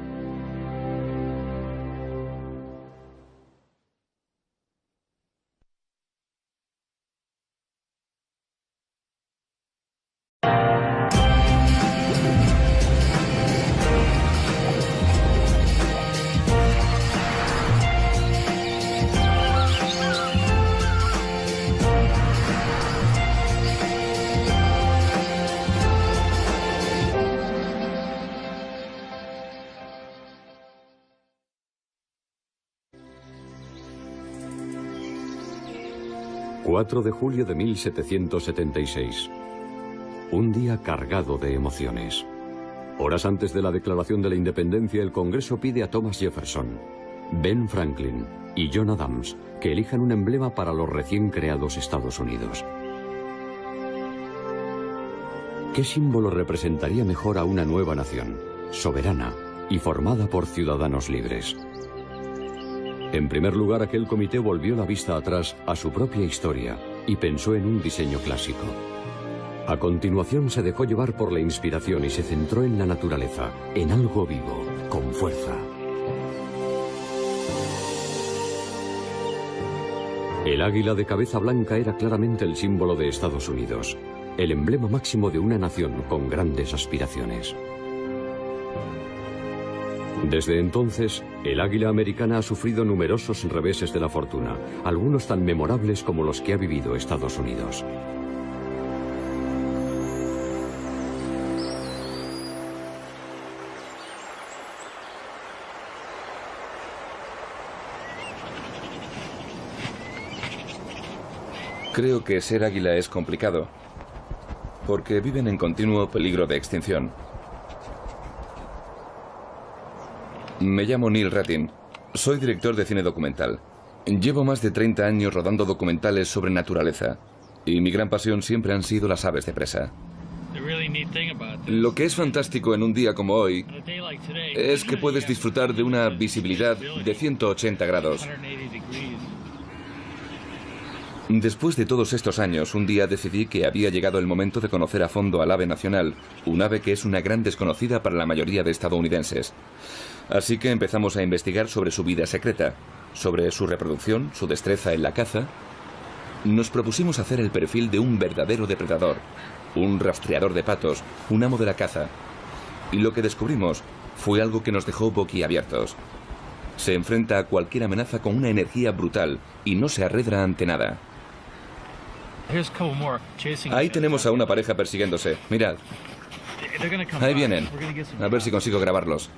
...4 de julio de 1776. Un día cargado de emociones. Horas antes de la declaración de la independencia, el Congreso pide a Thomas Jefferson, Ben Franklin y John Adams que elijan un emblema para los recién creados Estados Unidos. ¿Qué símbolo representaría mejor a una nueva nación, soberana y formada por ciudadanos libres? En primer lugar, aquel comité volvió la vista atrás a su propia historia y pensó en un diseño clásico. A continuación se dejó llevar por la inspiración y se centró en la naturaleza, en algo vivo, con fuerza. El águila de cabeza blanca era claramente el símbolo de Estados Unidos, el emblema máximo de una nación con grandes aspiraciones. Desde entonces, el águila americana ha sufrido numerosos reveses de la fortuna, algunos tan memorables como los que ha vivido Estados Unidos. Creo que ser águila es complicado, porque viven en continuo peligro de extinción. Me llamo Neil Rattin. Soy director de cine documental. Llevo más de 30 años rodando documentales sobre naturaleza, y mi gran pasión siempre han sido las aves de presa. Lo que es fantástico en un día como hoy es que puedes disfrutar de una visibilidad de 180 grados. Después de todos estos años, un día decidí que había llegado el momento de conocer a fondo al ave nacional, un ave que es una gran desconocida para la mayoría de estadounidenses. Así que empezamos a investigar sobre su vida secreta, sobre su reproducción, su destreza en la caza. Nos propusimos hacer el perfil de un verdadero depredador, un rastreador de patos, un amo de la caza. Y lo que descubrimos fue algo que nos dejó boquiabiertos. Se enfrenta a cualquier amenaza con una energía brutal y no se arredra ante nada. Ahí tenemos a una pareja persiguiéndose. Mirad. Ahí vienen. A ver si consigo grabarlos.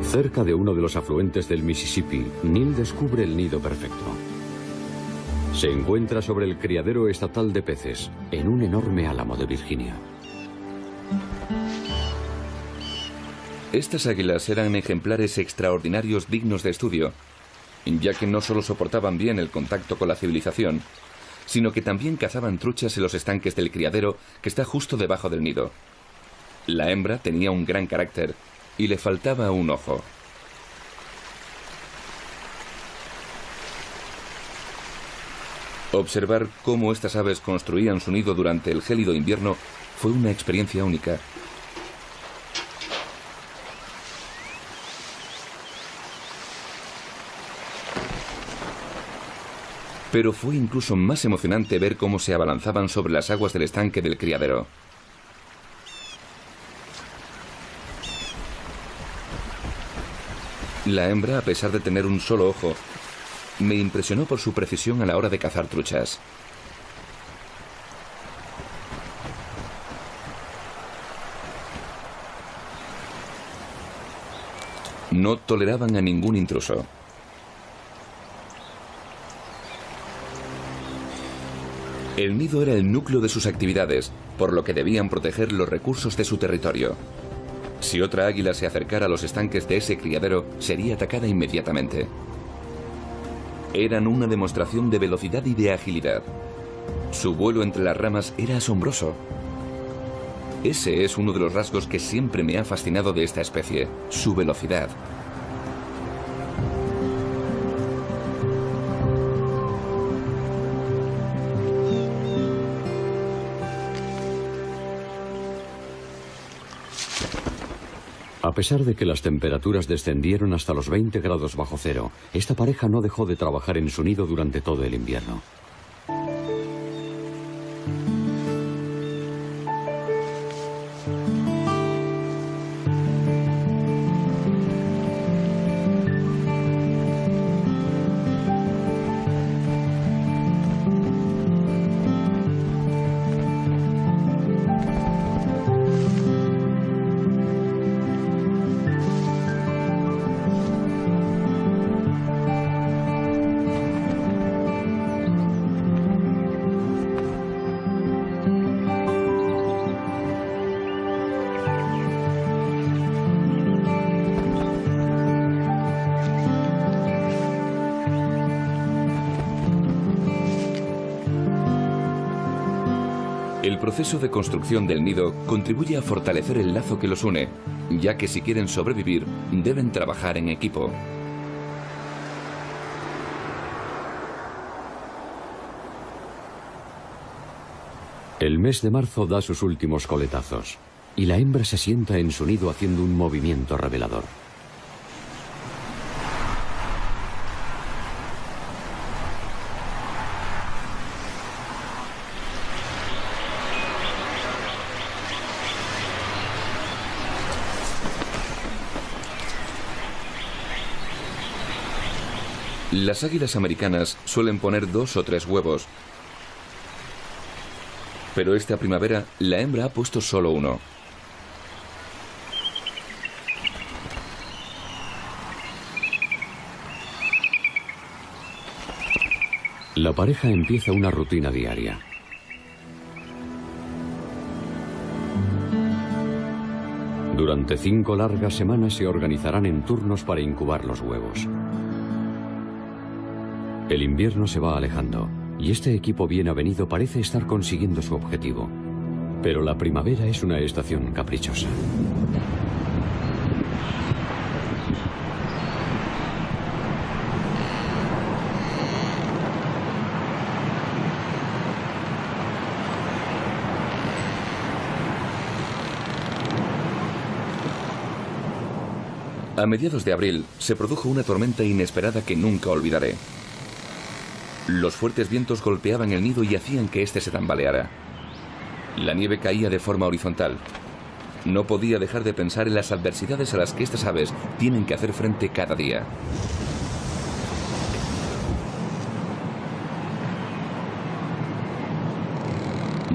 Cerca de uno de los afluentes del Mississippi, Neil descubre el nido perfecto. Se encuentra sobre el criadero estatal de peces, en un enorme álamo de Virginia. Estas águilas eran ejemplares extraordinarios dignos de estudio, ya que no solo soportaban bien el contacto con la civilización, sino que también cazaban truchas en los estanques del criadero que está justo debajo del nido. La hembra tenía un gran carácter y le faltaba un ojo. Observar cómo estas aves construían su nido durante el gélido invierno fue una experiencia única. Pero fue incluso más emocionante ver cómo se abalanzaban sobre las aguas del estanque del criadero. La hembra, a pesar de tener un solo ojo, me impresionó por su precisión a la hora de cazar truchas. No toleraban a ningún intruso. El nido era el núcleo de sus actividades, por lo que debían proteger los recursos de su territorio. Si otra águila se acercara a los estanques de ese criadero, sería atacada inmediatamente. Eran una demostración de velocidad y de agilidad. Su vuelo entre las ramas era asombroso. Ese es uno de los rasgos que siempre me ha fascinado de esta especie, su velocidad. A pesar de que las temperaturas descendieron hasta los 20 grados bajo cero, esta pareja no dejó de trabajar en su nido durante todo el invierno. proceso de construcción del nido contribuye a fortalecer el lazo que los une, ya que si quieren sobrevivir, deben trabajar en equipo. El mes de marzo da sus últimos coletazos, y la hembra se sienta en su nido haciendo un movimiento revelador. Las águilas americanas suelen poner 2 o 3 huevos, pero esta primavera la hembra ha puesto solo 1. La pareja empieza una rutina diaria. Durante 5 largas semanas se organizarán en turnos para incubar los huevos. El invierno se va alejando y este equipo bien avenido parece estar consiguiendo su objetivo. Pero la primavera es una estación caprichosa. A mediados de abril se produjo una tormenta inesperada que nunca olvidaré. Los fuertes vientos golpeaban el nido y hacían que éste se tambaleara. La nieve caía de forma horizontal. No podía dejar de pensar en las adversidades a las que estas aves tienen que hacer frente cada día.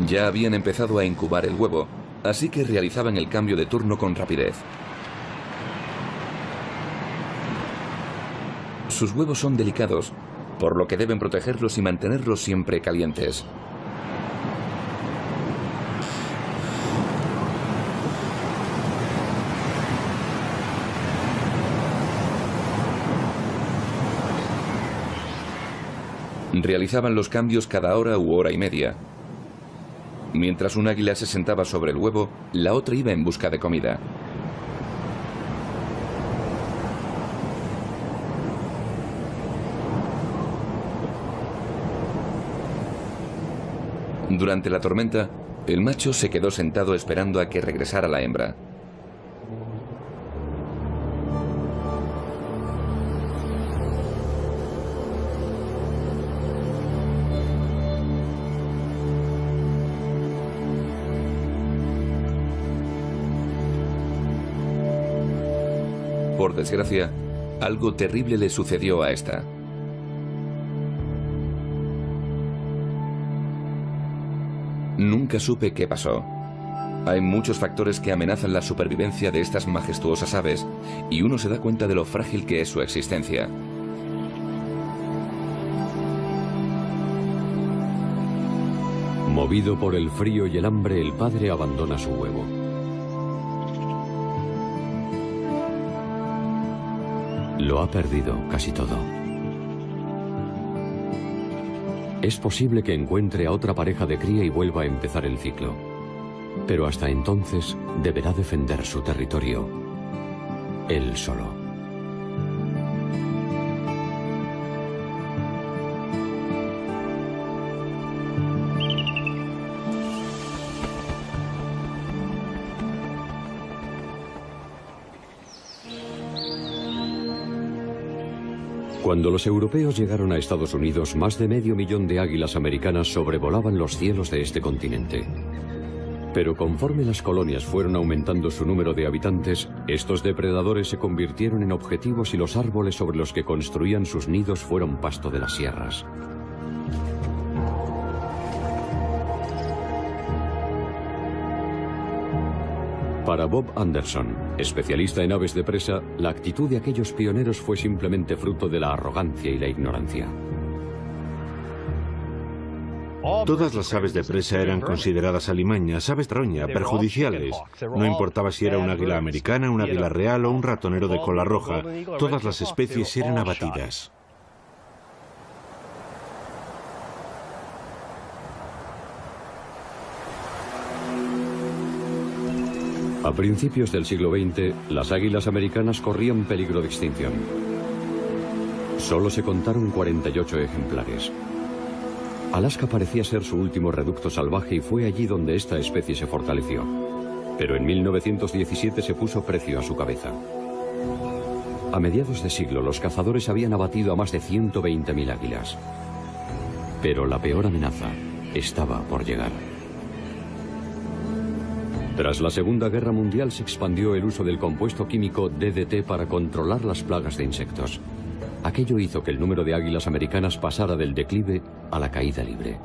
Ya habían empezado a incubar el huevo, así que realizaban el cambio de turno con rapidez. Sus huevos son delicados, por lo que deben protegerlos y mantenerlos siempre calientes. Realizaban los cambios cada hora u hora y media. Mientras un águila se sentaba sobre el huevo, la otra iba en busca de comida. Durante la tormenta, el macho se quedó sentado esperando a que regresara la hembra. Por desgracia, algo terrible le sucedió a esta. Nunca supe qué pasó. Hay muchos factores que amenazan la supervivencia de estas majestuosas aves, y uno se da cuenta de lo frágil que es su existencia. Movido por el frío y el hambre, el padre abandona su huevo. Lo ha perdido casi todo. Es posible que encuentre a otra pareja de cría y vuelva a empezar el ciclo. Pero hasta entonces deberá defender su territorio, él solo. Cuando los europeos llegaron a Estados Unidos, más de 500.000 de águilas americanas sobrevolaban los cielos de este continente. Pero conforme las colonias fueron aumentando su número de habitantes, estos depredadores se convirtieron en objetivos y los árboles sobre los que construían sus nidos fueron pasto de las sierras. Para Bob Anderson, especialista en aves de presa, la actitud de aquellos pioneros fue simplemente fruto de la arrogancia y la ignorancia. Todas las aves de presa eran consideradas alimañas, aves roña, perjudiciales. No importaba si era un águila americana, un águila real o un ratonero de cola roja, todas las especies eran abatidas. A principios del siglo XX, las águilas americanas corrían peligro de extinción. Solo se contaron 48 ejemplares. Alaska parecía ser su último reducto salvaje y fue allí donde esta especie se fortaleció. Pero en 1917 se puso precio a su cabeza. A mediados de siglo, los cazadores habían abatido a más de 120.000 águilas. Pero la peor amenaza estaba por llegar. Tras la Segunda Guerra Mundial se expandió el uso del compuesto químico DDT para controlar las plagas de insectos. Aquello hizo que el número de águilas americanas pasara del declive a la caída libre.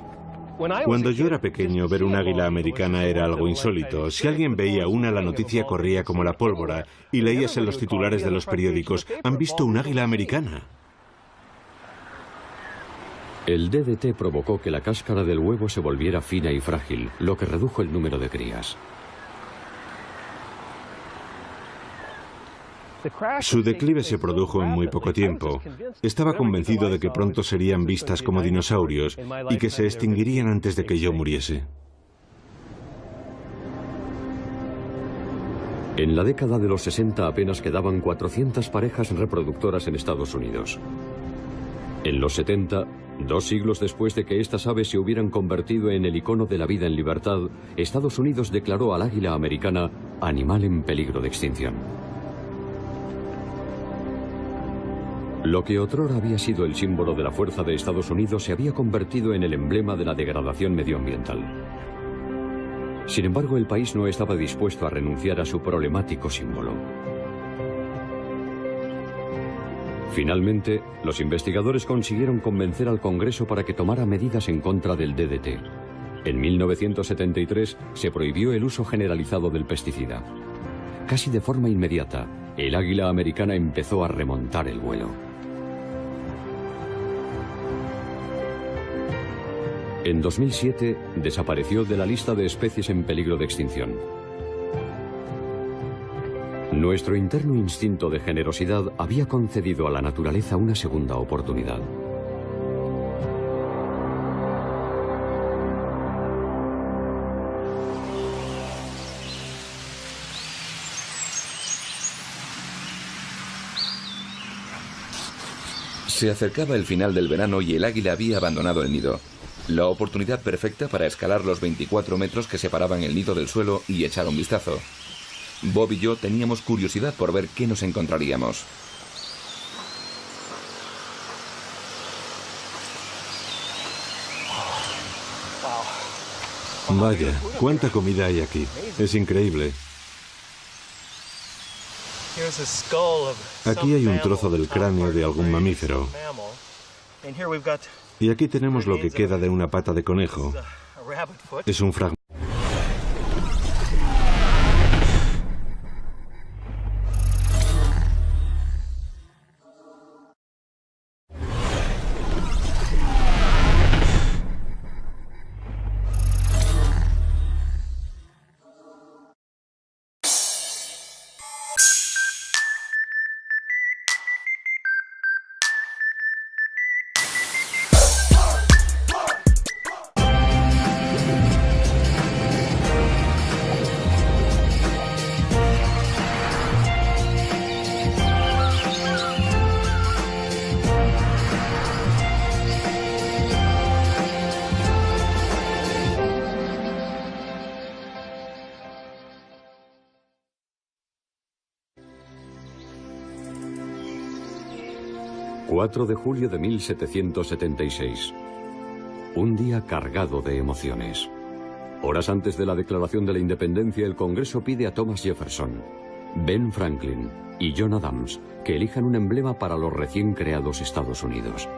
Cuando yo era pequeño, ver un águila americana era algo insólito. Si alguien veía una, la noticia corría como la pólvora y leías en los titulares de los periódicos: ¿han visto un águila americana? El DDT provocó que la cáscara del huevo se volviera fina y frágil, lo que redujo el número de crías. Su declive se produjo en muy poco tiempo. Estaba convencido de que pronto serían vistas como dinosaurios y que se extinguirían antes de que yo muriese. En la década de los 60 apenas quedaban 400 parejas reproductoras en Estados Unidos. En los 70, 2 siglos después de que estas aves se hubieran convertido en el icono de la vida en libertad, Estados Unidos declaró al águila americana animal en peligro de extinción. Lo que otrora había sido el símbolo de la fuerza de Estados Unidos se había convertido en el emblema de la degradación medioambiental. Sin embargo, el país no estaba dispuesto a renunciar a su problemático símbolo. Finalmente, los investigadores consiguieron convencer al Congreso para que tomara medidas en contra del DDT. En 1973 se prohibió el uso generalizado del pesticida. Casi de forma inmediata, el águila americana empezó a remontar el vuelo. En 2007 desapareció de la lista de especies en peligro de extinción. Nuestro interno instinto de generosidad había concedido a la naturaleza una segunda oportunidad. Se acercaba el final del verano y el águila había abandonado el nido. La oportunidad perfecta para escalar los 24 metros que separaban el nido del suelo y echar un vistazo. Bob y yo teníamos curiosidad por ver qué nos encontraríamos. Vaya, cuánta comida hay aquí. Es increíble. Aquí hay un trozo del cráneo de algún mamífero. Y aquí tenemos lo que queda de una pata de conejo. Es un fragmento. ...4 de julio de 1776. Un día cargado de emociones. Horas antes de la declaración de la independencia, el Congreso pide a Thomas Jefferson, Ben Franklin y John Adams que elijan un emblema para los recién creados Estados Unidos.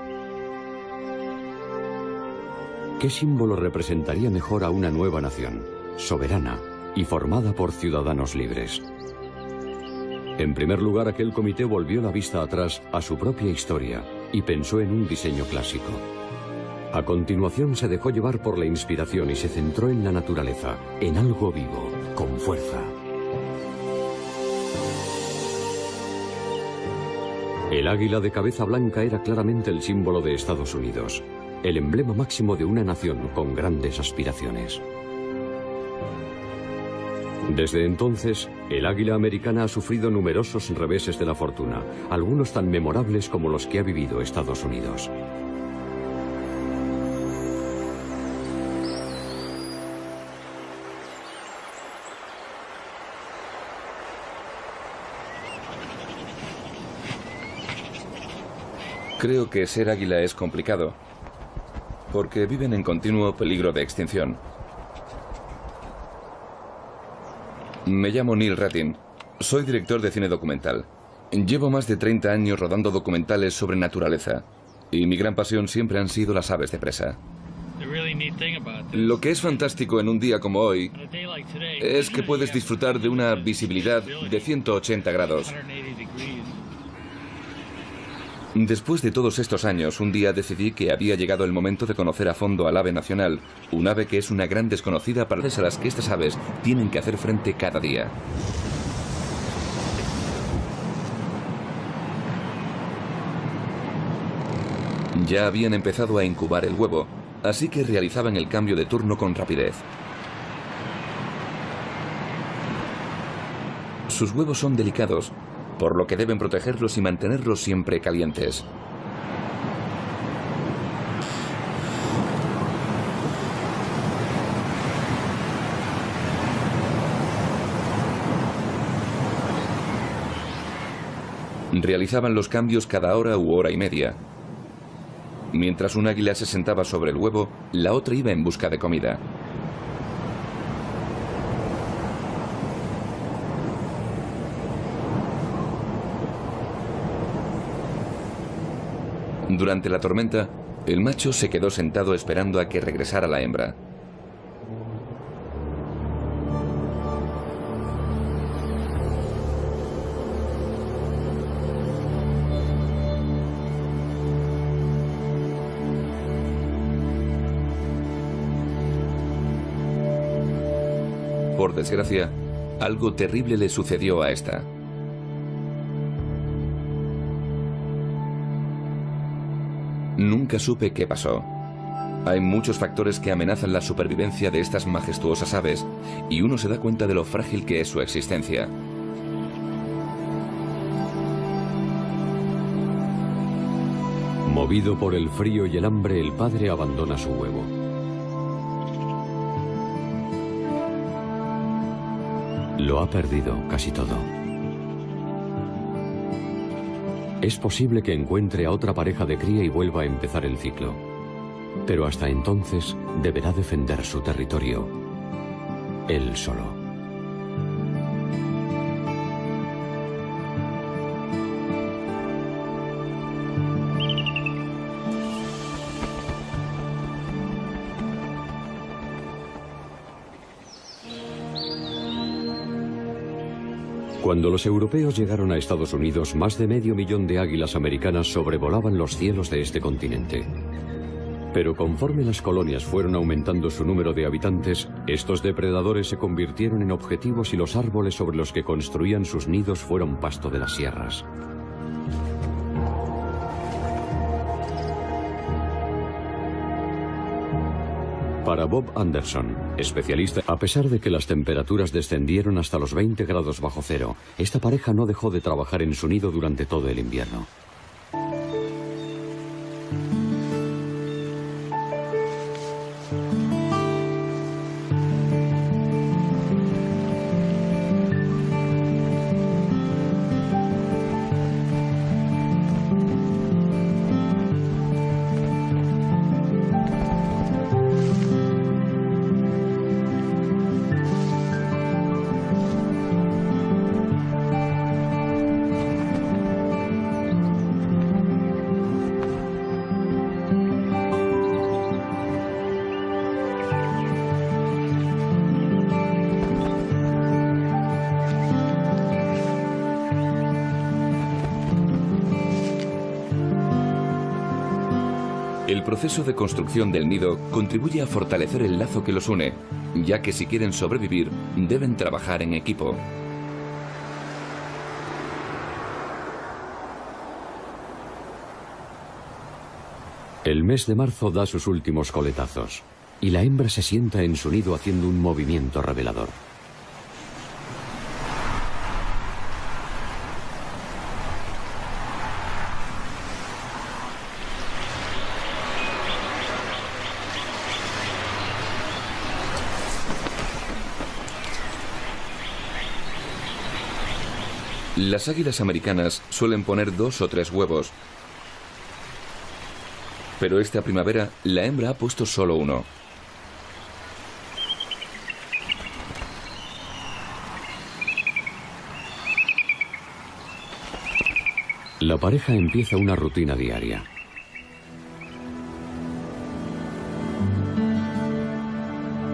¿Qué símbolo representaría mejor a una nueva nación, soberana y formada por ciudadanos libres? En primer lugar, aquel comité volvió la vista atrás a su propia historia y pensó en un diseño clásico. A continuación se dejó llevar por la inspiración y se centró en la naturaleza, en algo vivo, con fuerza. El águila de cabeza blanca era claramente el símbolo de Estados Unidos, el emblema máximo de una nación con grandes aspiraciones. Desde entonces, el águila americana ha sufrido numerosos reveses de la fortuna, algunos tan memorables como los que ha vivido Estados Unidos. Creo que ser águila es complicado, porque viven en continuo peligro de extinción. Me llamo Neil Rattin. Soy director de cine documental. Llevo más de 30 años rodando documentales sobre naturaleza, y mi gran pasión siempre han sido las aves de presa. Lo que es fantástico en un día como hoy es que puedes disfrutar de una visibilidad de 180 grados. Después de todos estos años, un día decidí que había llegado el momento de conocer a fondo al ave nacional, un ave que es una gran desconocida para las que estas aves tienen que hacer frente cada día. Ya habían empezado a incubar el huevo, así que realizaban el cambio de turno con rapidez. Sus huevos son delicados, por lo que deben protegerlos y mantenerlos siempre calientes. Realizaban los cambios cada hora u hora y media. Mientras un águila se sentaba sobre el huevo, la otra iba en busca de comida. Durante la tormenta, el macho se quedó sentado esperando a que regresara la hembra. Por desgracia, algo terrible le sucedió a esta. Nunca supe qué pasó. Hay muchos factores que amenazan la supervivencia de estas majestuosas aves, y uno se da cuenta de lo frágil que es su existencia. Movido por el frío y el hambre, el padre abandona su huevo. Lo ha perdido casi todo. Es posible que encuentre a otra pareja de cría y vuelva a empezar el ciclo. Pero hasta entonces deberá defender su territorio, él solo. Cuando los europeos llegaron a Estados Unidos, más de 500.000 de águilas americanas sobrevolaban los cielos de este continente. Pero conforme las colonias fueron aumentando su número de habitantes, estos depredadores se convirtieron en objetivos y los árboles sobre los que construían sus nidos fueron pasto de las sierras. Para Bob Anderson, especialista, a pesar de que las temperaturas descendieron hasta los 20 grados bajo cero, esta pareja no dejó de trabajar en su nido durante todo el invierno. El proceso de construcción del nido contribuye a fortalecer el lazo que los une, ya que si quieren sobrevivir, deben trabajar en equipo. El mes de marzo da sus últimos coletazos, y la hembra se sienta en su nido haciendo un movimiento revelador. Las águilas americanas suelen poner 2 o 3 huevos, pero esta primavera la hembra ha puesto solo 1. La pareja empieza una rutina diaria.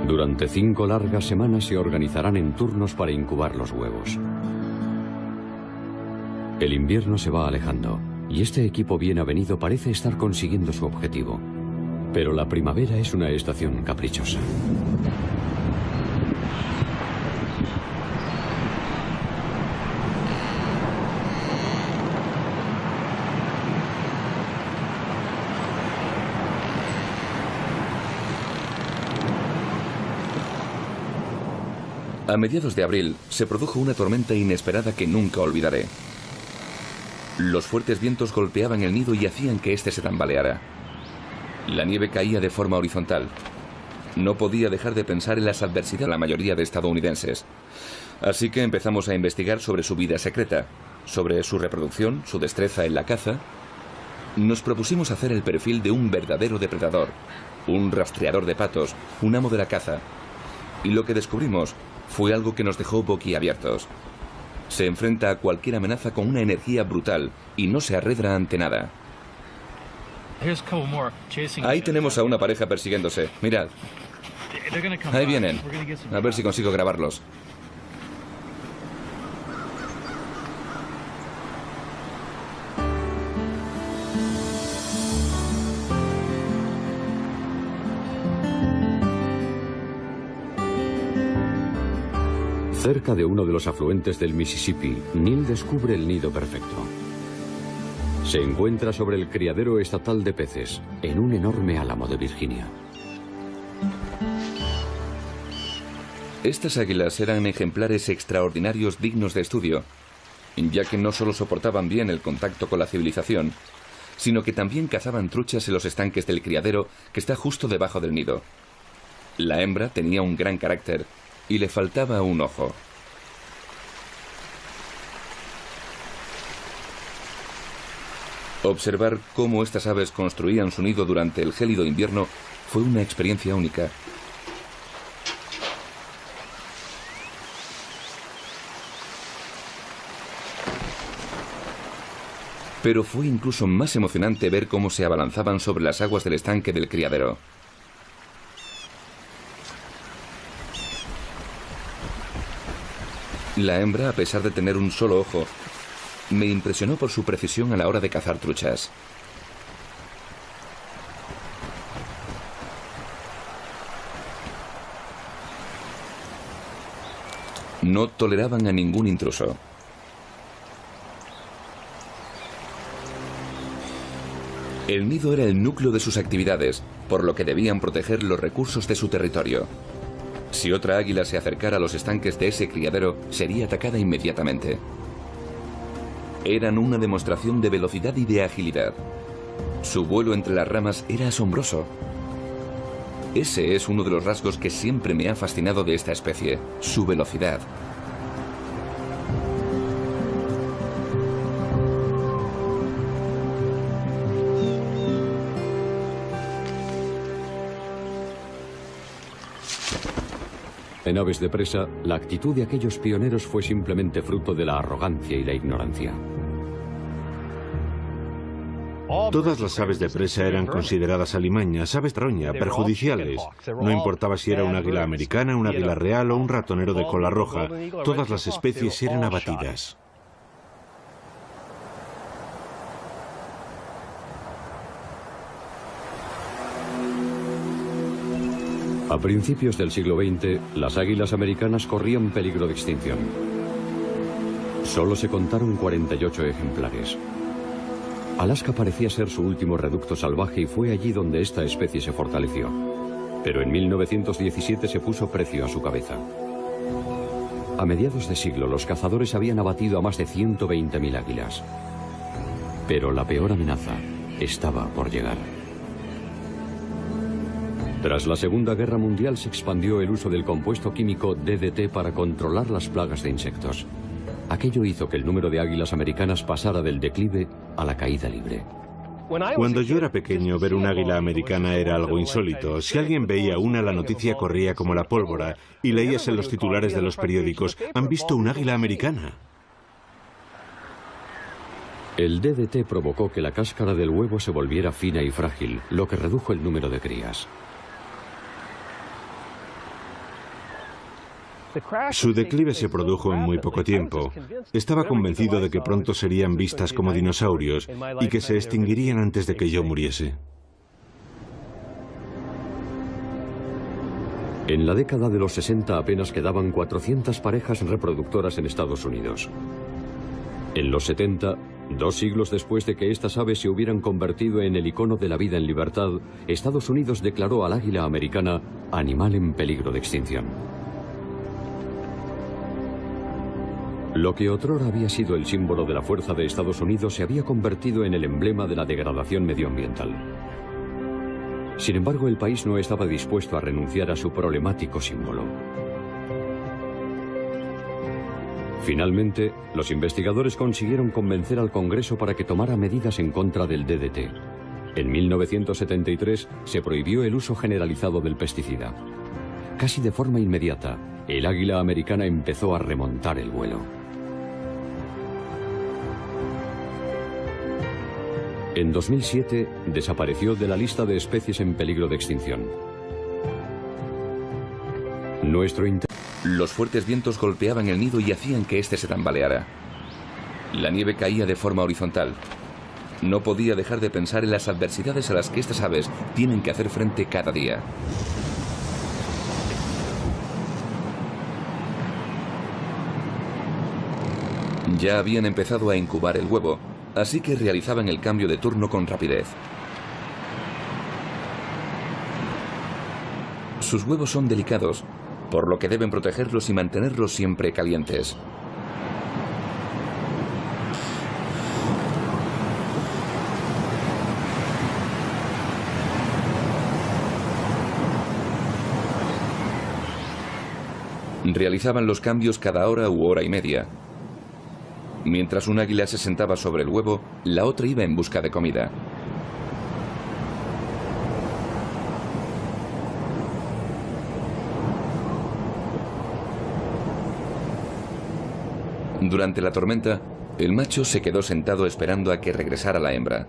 Durante 5 largas semanas se organizarán en turnos para incubar los huevos. El invierno se va alejando y este equipo bien avenido parece estar consiguiendo su objetivo. Pero la primavera es una estación caprichosa. A mediados de abril se produjo una tormenta inesperada que nunca olvidaré. Los fuertes vientos golpeaban el nido y hacían que éste se tambaleara. La nieve caía de forma horizontal. No podía dejar de pensar en las adversidades de la mayoría de estadounidenses. Así que empezamos a investigar sobre su vida secreta, sobre su reproducción, su destreza en la caza. Nos propusimos hacer el perfil de un verdadero depredador, un rastreador de patos, un amo de la caza. Y lo que descubrimos fue algo que nos dejó boquiabiertos. Se enfrenta a cualquier amenaza con una energía brutal y no se arredra ante nada. Ahí tenemos a una pareja persiguiéndose. Mirad. Ahí vienen. A ver si consigo grabarlos. Cerca de uno de los afluentes del Mississippi, Neil descubre el nido perfecto. Se encuentra sobre el criadero estatal de peces, en un enorme álamo de Virginia. Estas águilas eran ejemplares extraordinarios dignos de estudio, ya que no solo soportaban bien el contacto con la civilización, sino que también cazaban truchas en los estanques del criadero que está justo debajo del nido. La hembra tenía un gran carácter y le faltaba un ojo. Observar cómo estas aves construían su nido durante el gélido invierno fue una experiencia única. Pero fue incluso más emocionante ver cómo se abalanzaban sobre las aguas del estanque del criadero. La hembra, a pesar de tener un solo ojo, me impresionó por su precisión a la hora de cazar truchas. No toleraban a ningún intruso. El nido era el núcleo de sus actividades, por lo que debían proteger los recursos de su territorio. Si otra águila se acercara a los estanques de ese criadero, sería atacada inmediatamente. Eran una demostración de velocidad y de agilidad. Su vuelo entre las ramas era asombroso. Ese es uno de los rasgos que siempre me ha fascinado de esta especie, su velocidad. En aves de presa, la actitud de aquellos pioneros fue simplemente fruto de la arrogancia y la ignorancia. Todas las aves de presa eran consideradas alimañas, aves roña, perjudiciales. No importaba si era un águila americana, un águila real o un ratonero de cola roja, todas las especies eran abatidas. A principios del siglo XX, las águilas americanas corrían peligro de extinción. Solo se contaron 48 ejemplares. Alaska parecía ser su último reducto salvaje y fue allí donde esta especie se fortaleció. Pero en 1917 se puso precio a su cabeza. A mediados de siglo, los cazadores habían abatido a más de 120.000 águilas. Pero la peor amenaza estaba por llegar. Tras la Segunda Guerra Mundial se expandió el uso del compuesto químico DDT para controlar las plagas de insectos. Aquello hizo que el número de águilas americanas pasara del declive a la caída libre. Cuando yo era pequeño, ver un águila americana era algo insólito. Si alguien veía una, la noticia corría como la pólvora y leías en los titulares de los periódicos: «Han visto un águila americana». El DDT provocó que la cáscara del huevo se volviera fina y frágil, lo que redujo el número de crías. Su declive se produjo en muy poco tiempo. Estaba convencido de que pronto serían vistas como dinosaurios y que se extinguirían antes de que yo muriese. En la década de los 60 apenas quedaban 400 parejas reproductoras en Estados Unidos. En los 70, 2 siglos después de que estas aves se hubieran convertido en el icono de la vida en libertad, Estados Unidos declaró al águila americana animal en peligro de extinción. Lo que otrora había sido el símbolo de la fuerza de Estados Unidos se había convertido en el emblema de la degradación medioambiental. Sin embargo, el país no estaba dispuesto a renunciar a su problemático símbolo. Finalmente, los investigadores consiguieron convencer al Congreso para que tomara medidas en contra del DDT. En 1973 se prohibió el uso generalizado del pesticida. Casi de forma inmediata, el águila americana empezó a remontar el vuelo. En 2007 desapareció de la lista de especies en peligro de extinción. Los fuertes vientos golpeaban el nido y hacían que éste se tambaleara. La nieve caía de forma horizontal. No podía dejar de pensar en las adversidades a las que estas aves tienen que hacer frente cada día. Ya habían empezado a incubar el huevo, así que realizaban el cambio de turno con rapidez. Sus huevos son delicados, por lo que deben protegerlos y mantenerlos siempre calientes. Realizaban los cambios cada hora u hora y media. Mientras un águila se sentaba sobre el huevo, la otra iba en busca de comida. Durante la tormenta, el macho se quedó sentado esperando a que regresara la hembra.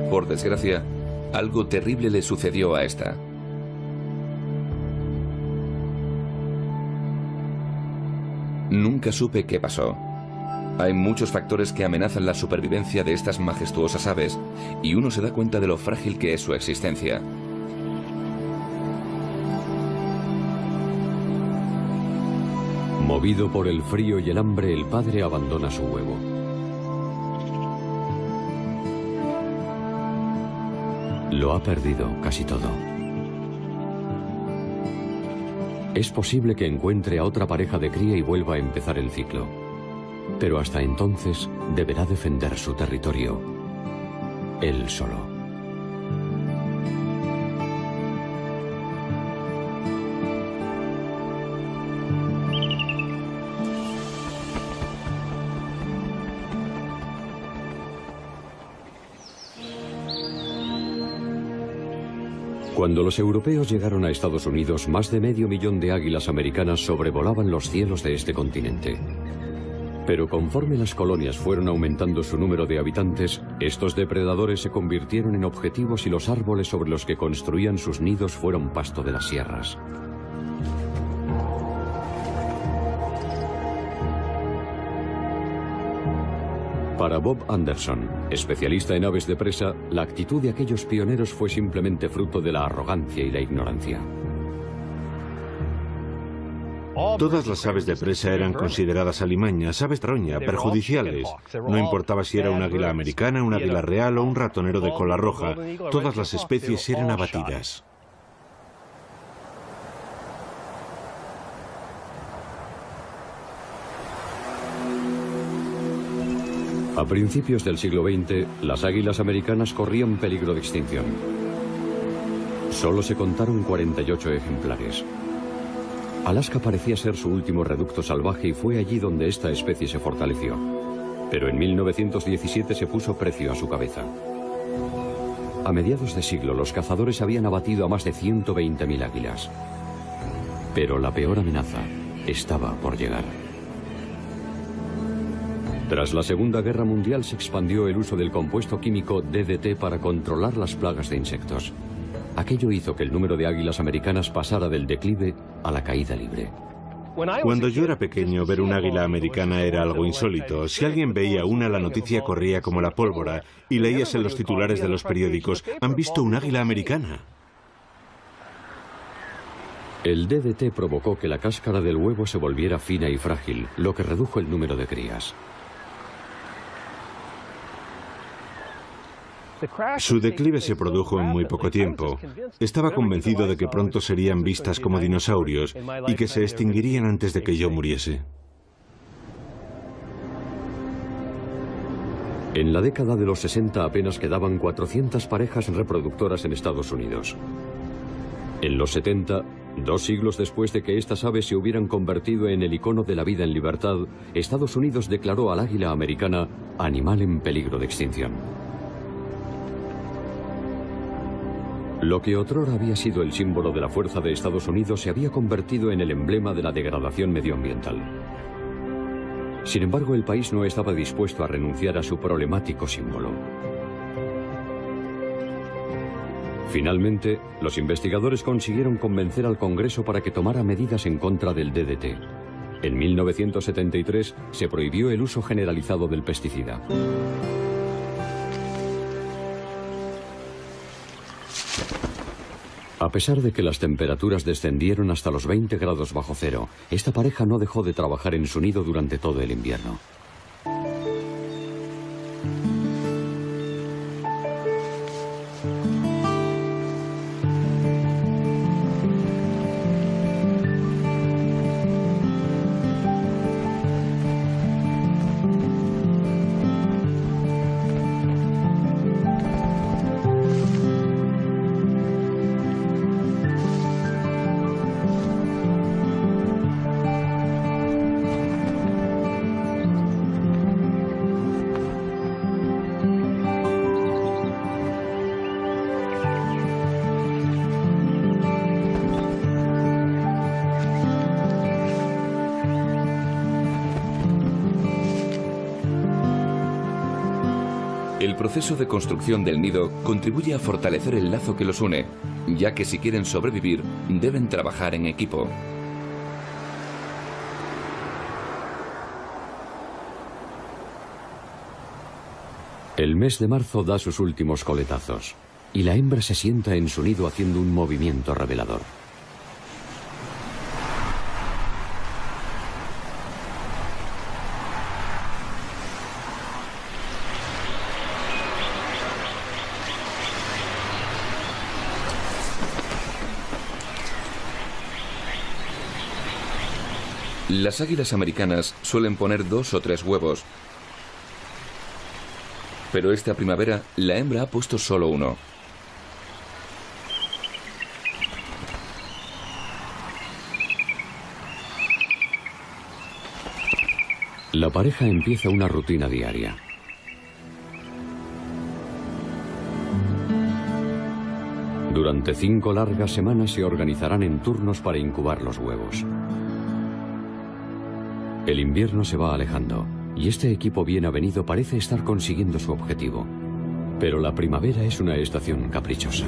Por desgracia, algo terrible le sucedió a esta. Nunca supe qué pasó. Hay muchos factores que amenazan la supervivencia de estas majestuosas aves, y uno se da cuenta de lo frágil que es su existencia. Movido por el frío y el hambre, el padre abandona su huevo. Lo ha perdido casi todo. Es posible que encuentre a otra pareja de cría y vuelva a empezar el ciclo. Pero hasta entonces deberá defender su territorio, él solo. Cuando los europeos llegaron a Estados Unidos, más de 500.000 de águilas americanas sobrevolaban los cielos de este continente. Pero conforme las colonias fueron aumentando su número de habitantes, estos depredadores se convirtieron en objetivos y los árboles sobre los que construían sus nidos fueron pasto de las sierras. Para Bob Anderson, especialista en aves de presa, la actitud de aquellos pioneros fue simplemente fruto de la arrogancia y la ignorancia. Todas las aves de presa eran consideradas alimañas, aves roña, perjudiciales. No importaba si era un águila americana, un águila real o un ratonero de cola roja, todas las especies eran abatidas. A principios del siglo XX, las águilas americanas corrían peligro de extinción. Solo se contaron 48 ejemplares. Alaska parecía ser su último reducto salvaje y fue allí donde esta especie se fortaleció. Pero en 1917 se puso precio a su cabeza. A mediados de siglo, los cazadores habían abatido a más de 120.000 águilas. Pero la peor amenaza estaba por llegar. Tras la Segunda Guerra Mundial se expandió el uso del compuesto químico DDT para controlar las plagas de insectos. Aquello hizo que el número de águilas americanas pasara del declive a la caída libre. Cuando yo era pequeño, ver un águila americana era algo insólito. Si alguien veía una, la noticia corría como la pólvora y leías en los titulares de los periódicos: «Han visto un águila americana». El DDT provocó que la cáscara del huevo se volviera fina y frágil, lo que redujo el número de crías. Su declive se produjo en muy poco tiempo. Estaba convencido de que pronto serían vistas como dinosaurios y que se extinguirían antes de que yo muriese. En la década de los 60 apenas quedaban 400 parejas reproductoras en Estados Unidos. En los 70, 2 siglos después de que estas aves se hubieran convertido en el icono de la vida en libertad, Estados Unidos declaró al águila americana animal en peligro de extinción. Lo que otrora había sido el símbolo de la fuerza de Estados Unidos se había convertido en el emblema de la degradación medioambiental. Sin embargo, el país no estaba dispuesto a renunciar a su problemático símbolo. Finalmente, los investigadores consiguieron convencer al Congreso para que tomara medidas en contra del DDT. En 1973 se prohibió el uso generalizado del pesticida. A pesar de que las temperaturas descendieron hasta los 20 grados bajo cero, esta pareja no dejó de trabajar en su nido durante todo el invierno. El proceso de construcción del nido contribuye a fortalecer el lazo que los une, ya que si quieren sobrevivir, deben trabajar en equipo. El mes de marzo da sus últimos coletazos, y la hembra se sienta en su nido haciendo un movimiento revelador. Las águilas americanas suelen poner 2 o 3 huevos, pero esta primavera la hembra ha puesto solo 1. La pareja empieza una rutina diaria. Durante 5 largas semanas se organizarán en turnos para incubar los huevos. El invierno se va alejando y este equipo bien avenido parece estar consiguiendo su objetivo. Pero la primavera es una estación caprichosa.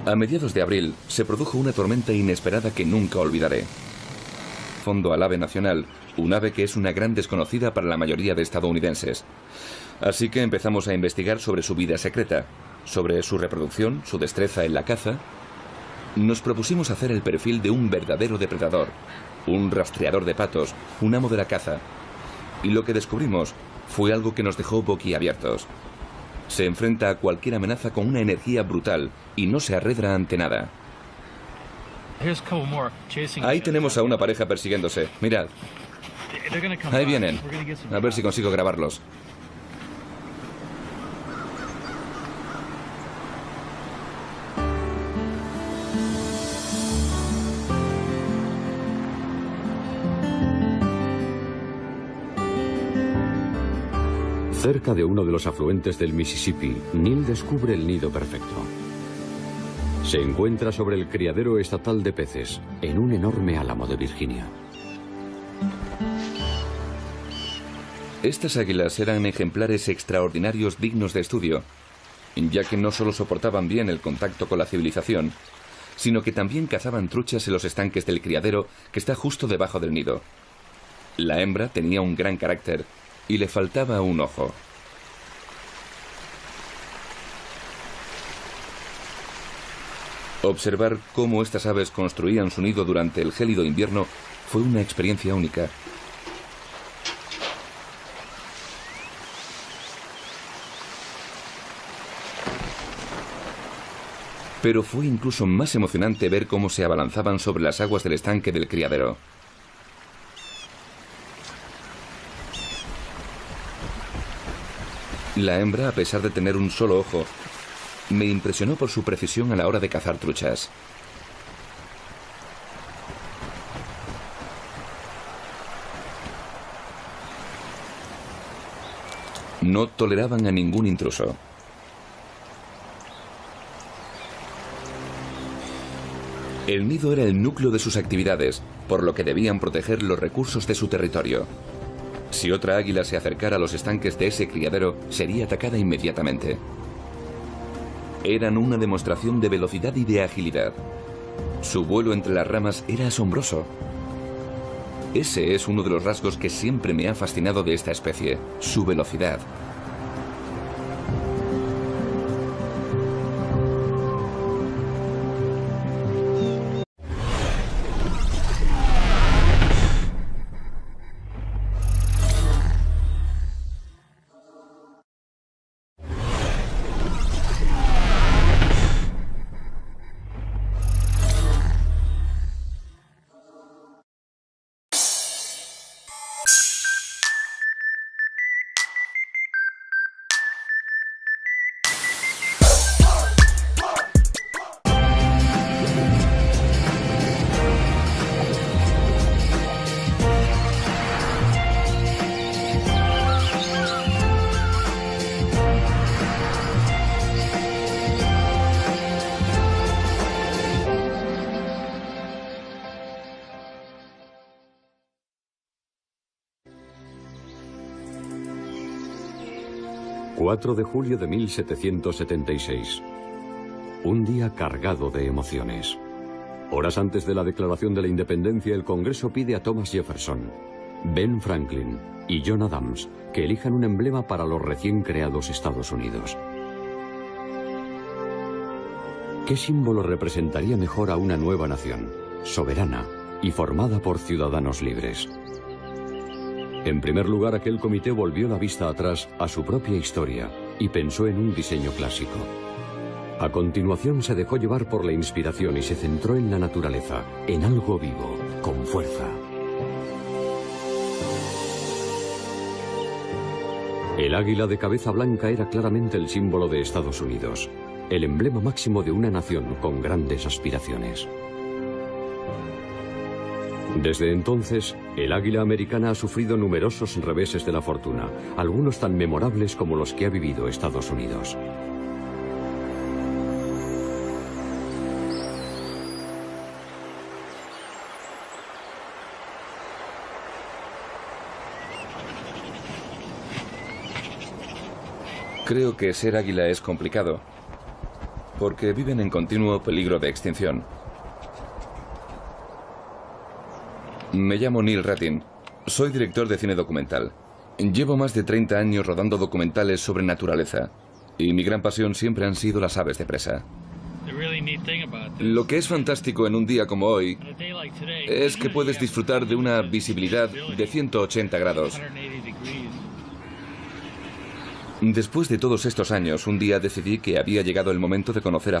A mediados de abril se produjo una tormenta inesperada que nunca olvidaré. Fondo al ave nacional, un ave que es una gran desconocida para la mayoría de estadounidenses. Así que empezamos a investigar sobre su vida secreta, sobre su reproducción, su destreza en la caza. Nos propusimos hacer el perfil de un verdadero depredador, un rastreador de patos, un amo de la caza. Y lo que descubrimos fue algo que nos dejó boquiabiertos. Se enfrenta a cualquier amenaza con una energía brutal y no se arredra ante nada. Ahí tenemos a una pareja persiguiéndose. Mirad. Ahí vienen. A ver si consigo grabarlos. Cerca de uno de los afluentes del Mississippi, Neil descubre el nido perfecto. Se encuentra sobre el criadero estatal de peces, en un enorme álamo de Virginia. Estas águilas eran ejemplares extraordinarios dignos de estudio, ya que no solo soportaban bien el contacto con la civilización, sino que también cazaban truchas en los estanques del criadero que está justo debajo del nido. La hembra tenía un gran carácter y le faltaba un ojo. Observar cómo estas aves construían su nido durante el gélido invierno fue una experiencia única. Pero fue incluso más emocionante ver cómo se abalanzaban sobre las aguas del estanque del criadero. La hembra, a pesar de tener un solo ojo, me impresionó por su precisión a la hora de cazar truchas. No toleraban a ningún intruso. El nido era el núcleo de sus actividades, por lo que debían proteger los recursos de su territorio. Si otra águila se acercara a los estanques de ese criadero, sería atacada inmediatamente. Eran una demostración de velocidad y de agilidad. Su vuelo entre las ramas era asombroso. Ese es uno de los rasgos que siempre me ha fascinado de esta especie, su velocidad. ...4 de julio de 1776. Un día cargado de emociones. Horas antes de la declaración de la independencia, el Congreso pide a Thomas Jefferson, Ben Franklin y John Adams que elijan un emblema para los recién creados Estados Unidos. ¿Qué símbolo representaría mejor a una nueva nación, soberana y formada por ciudadanos libres? En primer lugar, aquel comité volvió la vista atrás a su propia historia y pensó en un diseño clásico. A continuación se dejó llevar por la inspiración y se centró en la naturaleza, en algo vivo, con fuerza. El águila de cabeza blanca era claramente el símbolo de Estados Unidos, el emblema máximo de una nación con grandes aspiraciones. Desde entonces, el águila americana ha sufrido numerosos reveses de la fortuna, algunos tan memorables como los que ha vivido Estados Unidos. Creo que ser águila es complicado, porque viven en continuo peligro de extinción. Me llamo Neil Ratin. Soy director de cine documental. Llevo más de 30 años rodando documentales sobre naturaleza, y mi gran pasión siempre han sido las aves de presa. Lo que es fantástico en un día como hoy es que puedes disfrutar de una visibilidad de 180 grados. Después de todos estos años, un día decidí que había llegado el momento de conocer a